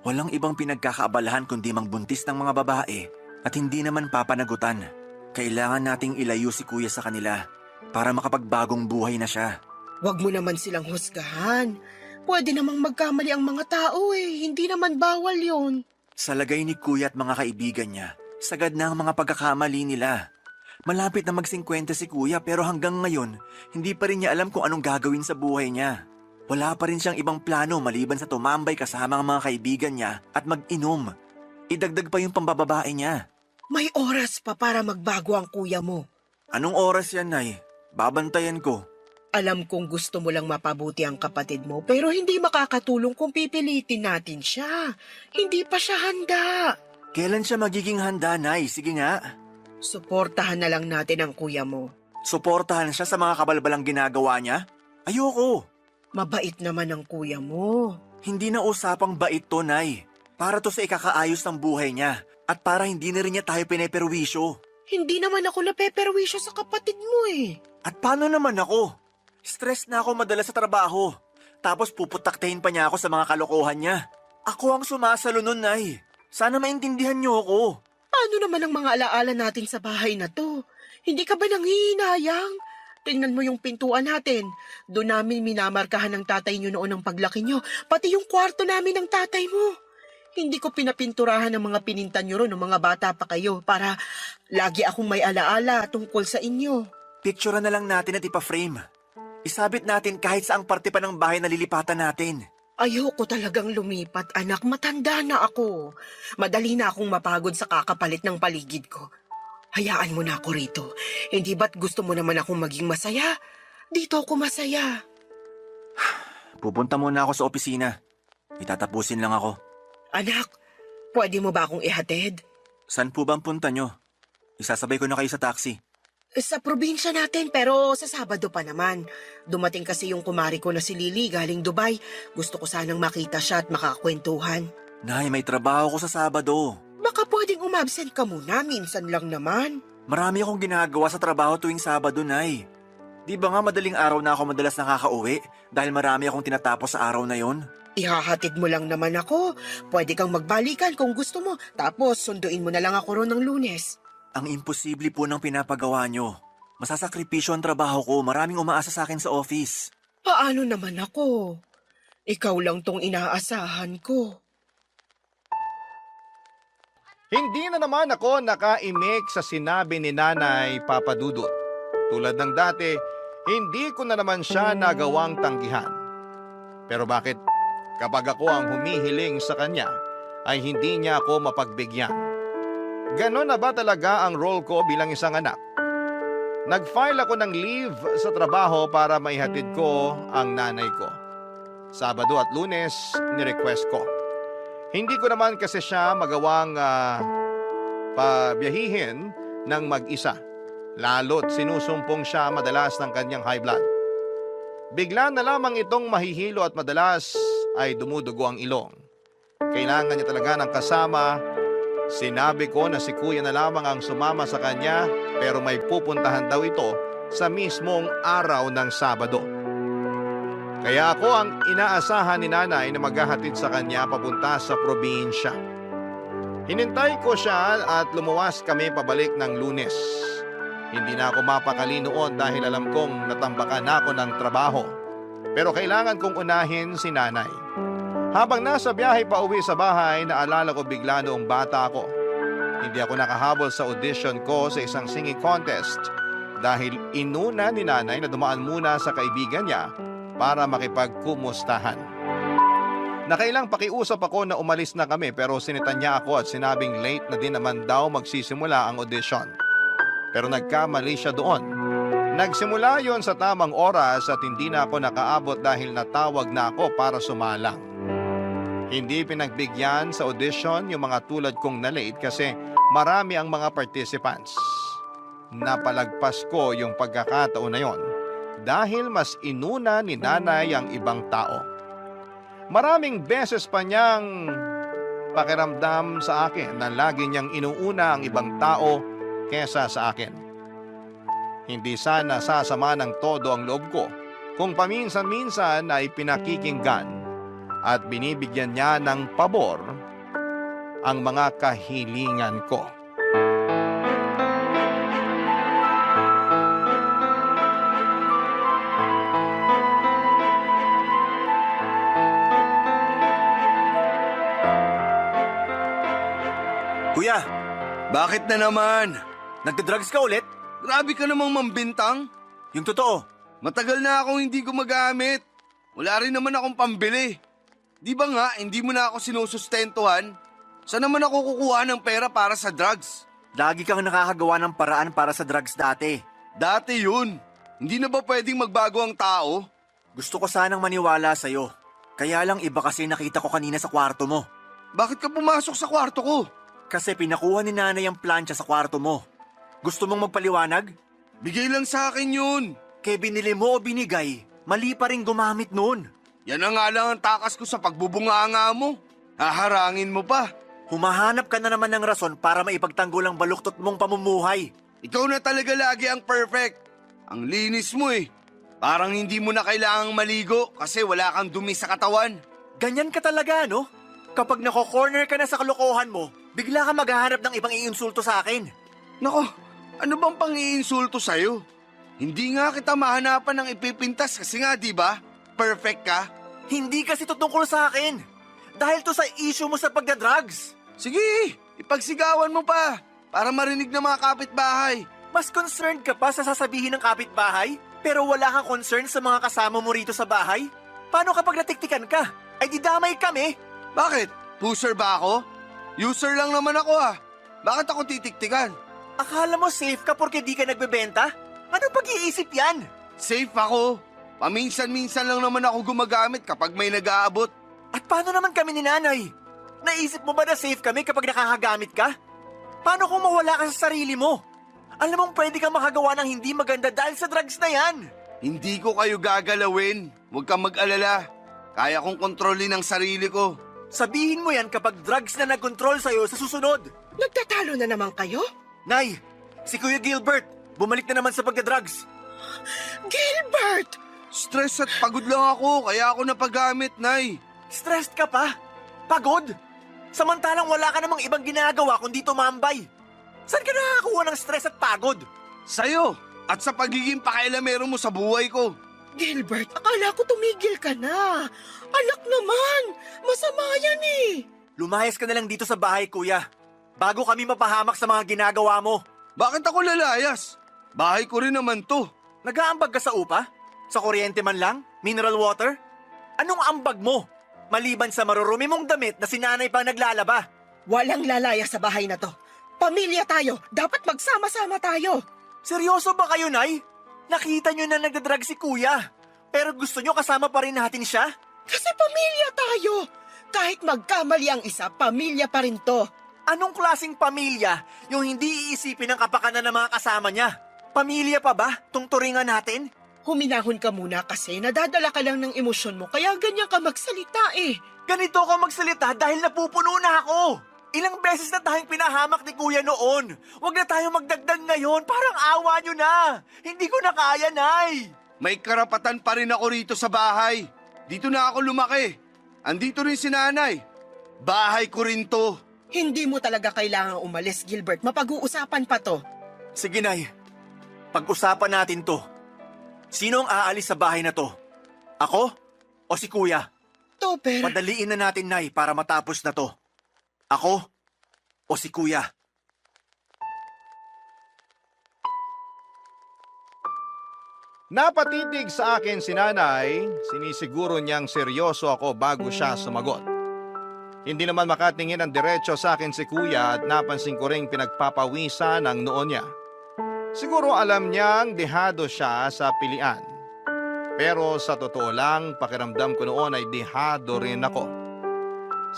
Walang ibang pinagkakaabalahan kundi mangbuntis ng mga babae at hindi naman papanagutan. Kailangan nating ilayo si Kuya sa kanila para makapagbagong buhay na siya. Huwag mo naman silang husgahan. Pwede namang magkamali ang mga tao hindi naman bawal yon. Sa lagay ni Kuya at mga kaibigan niya, sagad na ang mga pagkakamali nila. Malapit na mag-50 si Kuya pero hanggang ngayon, hindi pa rin niya alam kung anong gagawin sa buhay niya. Wala pa rin siyang ibang plano maliban sa tumambay kasama ang mga kaibigan niya at mag-inom. Idagdag pa yung pambababae niya. May oras pa para magbago ang kuya mo. Anong oras yan, Nay? Babantayan ko. Alam kong gusto mo lang mapabuti ang kapatid mo pero hindi makakatulong kung pipilitin natin siya. Hindi pa siya handa. Kailan siya magiging handa, Nay? Sige nga. Suportahan na lang natin ang kuya mo. Suportahan siya sa mga kabalbalang ginagawa niya? Ayoko. Mabait naman ang kuya mo. Hindi na usapang bait to, Nay. Para to sa ikakaayos ng buhay niya at para hindi na rin niya tayo pineperwisyo. Hindi naman ako napeperwisyo sa kapatid mo At paano naman ako? Stress na ako madalas sa trabaho. Tapos puputaktahin pa niya ako sa mga kalokohan niya. Ako ang sumasalo nun, Nay. Sana maintindihan niyo ako. Paano naman ang mga alaala natin sa bahay na to? Hindi ka ba nanghihinayang? Tingnan mo yung pintuan natin. Doon namin minamarkahan ng tatay niyo noon ang paglaki niyo. Pati yung kwarto namin ng tatay mo. Hindi ko pinapinturahan ng mga pinintan niyo ron ng mga bata pa kayo para lagi akong may alaala tungkol sa inyo. Picturean na lang natin at ipa-frame. Isabit natin kahit saang parte pa ng bahay na lilipatan natin. Ayoko talagang lumipat, anak. Matanda na ako. Madali na akong mapagod sa kakapalit ng paligid ko. Hayaan mo na ako rito. Hindi ba't gusto mo naman akong maging masaya? Dito ako masaya. Pupunta muna ako sa opisina. Itatapusin lang ako. Anak, pwede mo ba akong ihatid? Saan po ba ang punta nyo? Isasabay ko na kayo sa taxi. Sa probinsya natin pero sa Sabado pa naman. Dumating kasi yung kumari ko na si Lily galing Dubai. Gusto ko sanang makita siya at makakwentuhan. Nay, may trabaho ko sa Sabado. Baka pwedeng umabsent ka muna, minsan lang naman. Marami akong ginagawa sa trabaho tuwing Sabado, Nay. Di ba nga madaling araw na ako madalas nakakauwi dahil marami akong tinatapos sa araw na yon? Ihahatid mo lang naman ako. Pwede kang magbalikan kung gusto mo. Tapos sunduin mo na lang ako ron ng Lunes. Ang imposible po ng pinapagawa nyo. Masasakripisyo ang trabaho ko. Maraming umaasa sa akin sa office. Paano naman ako? Ikaw lang tong inaasahan ko. Hindi na naman ako nakaimik sa sinabi ni Nanay Papa Dudut. Tulad ng dati, hindi ko na naman siya nagawang tanggihan. Pero bakit? Kapag ako ang humihiling sa kanya, ay hindi niya ako mapagbigyan. Ganon na ba talaga ang role ko bilang isang anak? Nag-file ako ng leave sa trabaho para maihatid ko ang nanay ko. Sabado at Lunes, ni-request ko. Hindi ko naman kasi siya magawang pabiyahihin ng mag-isa. Lalo't sinusumpong siya madalas ng kanyang high blood. Bigla na lamang itong mahihilo at madalas ay dumudugo ang ilong. Kailangan niya talaga ng kasama. Sinabi ko na si kuya na lamang ang sumama sa kanya pero may pupuntahan daw ito sa mismong araw ng Sabado. Kaya ako ang inaasahan ni nanay na maghahatid sa kanya papunta sa probinsya. Hinintay ko siya at lumuwas kami pabalik ng Lunes. Hindi na ako mapakali noon dahil alam kong natambakan na ako ng trabaho. Pero kailangan kong unahin si nanay. Habang nasa biyahe pa uwi sa bahay, naalala ko bigla noong bata ako. Hindi ako nakahabol sa audition ko sa isang singing contest dahil inuna ni nanay na dumaan muna sa kaibigan niya para makipagkumustahan. Nakailang pakiusap ako na umalis na kami pero sinitan niya ako at sinabing late na din naman daw magsisimula ang audition. Pero nagkamali siya doon. Nagsimula yon sa tamang oras at hindi na ako nakaabot dahil natawag na ako para sumalang. Hindi pinagbigyan sa audition yung mga tulad kong na-late kasi marami ang mga participants. Napalagpas ko yung pagkakataon na yon dahil mas inuna ni nanay ang ibang tao. Maraming beses pa niyang pakiramdam sa akin na lagi niyang inuuna ang ibang tao kesa sa akin. Hindi sana sasama ng todo ang loob ko kung paminsan-minsan ay pinakikinggan at binibigyan niya ng pabor ang mga kahilingan ko. Kuya, Bakit na naman? nagda-drugs ka ulit? Grabe ka namang mambintang. Yung totoo. Matagal na akong hindi gumagamit. Wala rin naman akong pambili. Di ba nga, hindi mo na ako sinusustentuhan? Saan naman ako kukuha ng pera para sa drugs? Lagi kang nakakagawa ng paraan para sa drugs dati. Dati yun. Hindi na ba pwedeng magbago ang tao? Gusto ko sanang maniwala sa'yo. Kaya lang iba kasi nakita ko kanina sa kwarto mo. Bakit ka pumasok sa kwarto ko? Kasi pinakuha ni nanay ang plancha sa kwarto mo. Gusto mong magpaliwanag? Bigay lang sa akin yun. Kaya binili mo o binigay, mali pa rin gumamit noon. Yan na nga lang ang takas ko sa pagbubunganga mo. Haharangin mo pa. Humahanap ka na naman ng rason para maipagtanggol ang baluktot mong pamumuhay. Ikaw na talaga lagi ang perfect. Ang linis mo eh. Parang hindi mo na kailangang maligo kasi wala kang dumi sa katawan. Ganyan ka talaga, no? Kapag nako-corner ka na sa kalokohan mo, bigla ka maghahanap ng ibang iinsulto sa akin. Nako, ano bang pang-iinsulto sa'yo? Hindi nga kita mahanapan ng ipipintas kasi nga, di ba? Perfect ka. Hindi kasi tutungkol sa akin. Dahil to sa issue mo sa pagdadrugs. Sige, ipagsigawan mo pa para marinig ng mga kapitbahay. Mas concerned ka pa sa sasabihin ng kapitbahay, pero wala kang concern sa mga kasama mo rito sa bahay? Paano kapag natiktikan ka? Ay didamay kami. Bakit? Pusher ba ako? User lang naman ako ah. Bakit ako titiktikan? Akala mo safe ka porque di ka nagbebenta? Anong pag-iisip yan? Safe ako. Paminsan-minsan lang naman ako gumagamit kapag may nag-aabot. At paano naman kami ni nanay? Naisip mo ba na safe kami kapag nakakagamit ka? Paano kung mawala ka sa sarili mo? Alam mong pwede kang makagawa ng hindi maganda dahil sa drugs na yan. Hindi ko kayo gagalawin. Huwag kang mag-alala. Kaya kong kontrolin ang sarili ko. Sabihin mo yan kapag drugs na nag-control sa'yo sa susunod. Nagtatalo na naman kayo? Nay, si Kuya Gilbert, bumalik na naman sa pagdadrugs. Gilbert! Stress at pagod lang ako, kaya ako napagamit, Nay. Stressed ka pa? Pagod? Samantalang wala ka namang ibang ginagawa kundi tumambay. Saan ka nakakakuha ng stress at pagod? Sa'yo, at sa pagiging pakailamero mo sa buhay ko. Gilbert, akala ko tumigil ka na. Alak naman, masama yan eh. Lumayas ka na lang dito sa bahay, kuya. Bago kami mapahamak sa mga ginagawa mo. Bakit ako lalayas? Bahay ko rin naman to. Nag-aambag ka sa upa? Sa kuryente man lang? Mineral water? Anong ambag mo? Maliban sa marurumi mong damit na sinanay pang naglalaba. Walang lalaya sa bahay na to. Pamilya tayo, dapat magsama-sama tayo. Seryoso ba kayo, Nay? Nakita nyo na nagdadrag si kuya. Pero gusto nyo kasama pa rin natin siya? Kasi pamilya tayo. Kahit magkamali ang isa, pamilya pa rin to. Anong klaseng pamilya yung hindi iisipin ang kapakanan ng mga kasama niya? Pamilya pa ba? Tungturingan natin? Huminahon ka muna kasi nadadala ka lang ng emosyon mo kaya ganyan ka magsalita eh. Ganito ka magsalita dahil napupuno na ako. Ilang beses na tayong pinahamak ni Kuya noon. Huwag na tayong magdagdag ngayon. Parang awa nyo na. Hindi ko na kaya, Nay. May karapatan pa rin ako rito sa bahay. Dito na ako lumaki. Andito rin si nanay. Bahay ko rin to. Hindi mo talaga kailangang umalis, Gilbert. Mapag-uusapan pa to. Sige, Nay. Pag-usapan natin to. Sino ang aalis sa bahay na to? Ako o si Kuya? Topper, Padaliin na natin, Nay, para matapos na to. Ako o si Kuya? Napatitig sa akin si nanay, sinisiguro niyang seryoso ako bago siya sumagot. Hindi naman makatingin ang diretso sa akin si kuya at napansin ko ring pinagpapawisan ang noo niya. Siguro alam niyang dehado siya sa pilian. Pero sa totoo lang, pakiramdam ko noon ay dehado rin ako.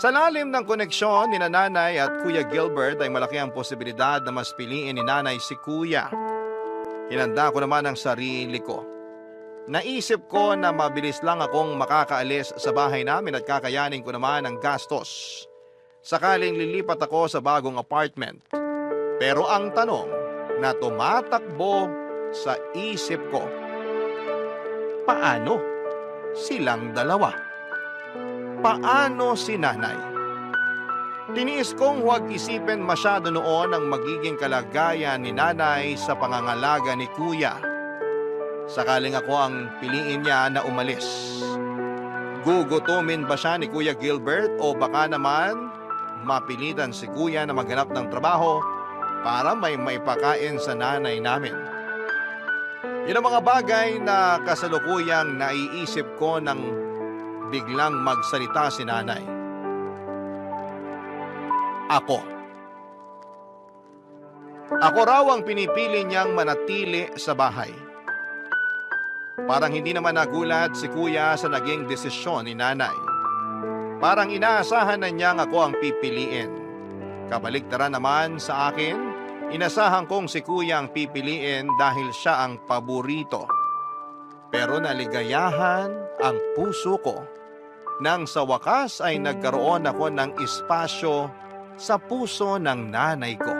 Sa lalim ng koneksyon ni nanay at Kuya Gilbert ay malaki ang posibilidad na mas piliin ni nanay si kuya. Hinanda ko naman ang sarili ko. Naisip ko na mabilis lang akong makakaalis sa bahay namin at kakayanin ko naman ang gastos. Sakaling lilipat ako sa bagong apartment. Pero ang tanong na tumatakbo sa isip ko, paano silang dalawa? Paano si nanay? Tiniis kong huwag isipin masyado noon ang magiging kalagayan ni nanay sa pangangalaga ni kuya. Sakaling ako ang piliin niya na umalis. Gugutumin ba siya ni Kuya Gilbert o baka naman mapilitan si kuya na maghanap ng trabaho para may maipakain sa nanay namin? Yun ang mga bagay na kasalukuyang naiisip ko nang biglang magsalita si nanay. Ako raw ang pinipili niyang manatili sa bahay. Parang hindi naman nagulat si kuya sa naging desisyon ni nanay. Parang inaasahan na niyang ako ang pipiliin. Kabaligtaran naman sa akin, inasahan kong si kuya ang pipiliin dahil siya ang paborito. Pero naligayahan ang puso ko nang sa wakas ay nagkaroon ako ng espasyo sa puso ng nanay ko.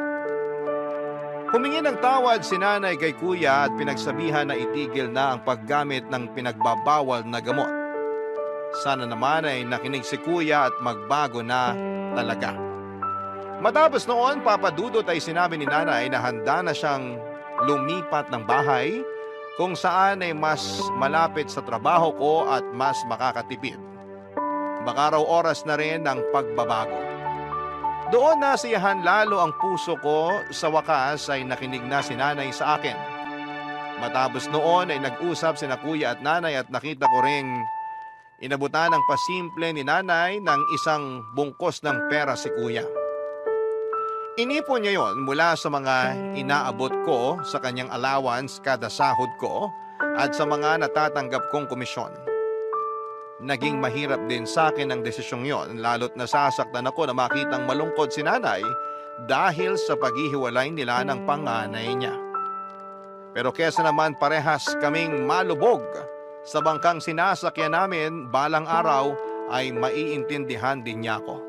Humingi ng tawad si nanay kay kuya at pinagsabihan na itigil na ang paggamit ng pinagbabawal na gamot. Sana naman ay nakinig si kuya at magbago na talaga. Matapos noon, papadudot ay sinabi ni nanay na handa na siyang lumipat ng bahay kung saan ay mas malapit sa trabaho ko at mas makakatipid. Baka raw oras na rin ang pagbabago. Doon nasiyahan lalo ang puso ko, sa wakas ay nakinig na si nanay sa akin. Matapos noon ay nag-usap sina kuya at nanay at nakita ko ring inabutan ng pasimple ni nanay ng isang bungkos ng pera si kuya. Inipon niya yon mula sa mga inaabot ko sa kanyang allowance kada sahod ko at sa mga natatanggap kong komisyon. Naging mahirap din sa akin ang desisyong yon, lalo't nasasaktan ako na makitang malungkot si nanay dahil sa paghihiwalay nila ng panganay niya. Pero kesa naman parehas kaming malubog sa bangkang sinasakyan namin, balang araw ay maiintindihan din niya ako.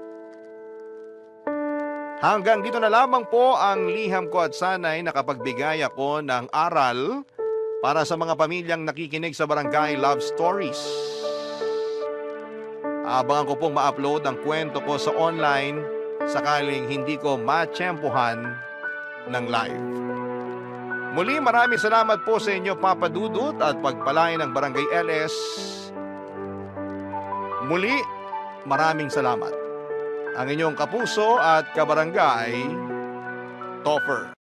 Hanggang dito na lamang po ang liham ko at sana'y nakapagbigay ako ng aral para sa mga pamilyang nakikinig sa Barangay Love Stories. Abangan ko pong ma-upload ang kwento ko sa online sakaling hindi ko matsyempohan ng live. Muli maraming salamat po sa inyo Papa Dudut at pagpalain ng Barangay LS. Muli maraming salamat. Ang inyong kapuso at kabarangay, Topper.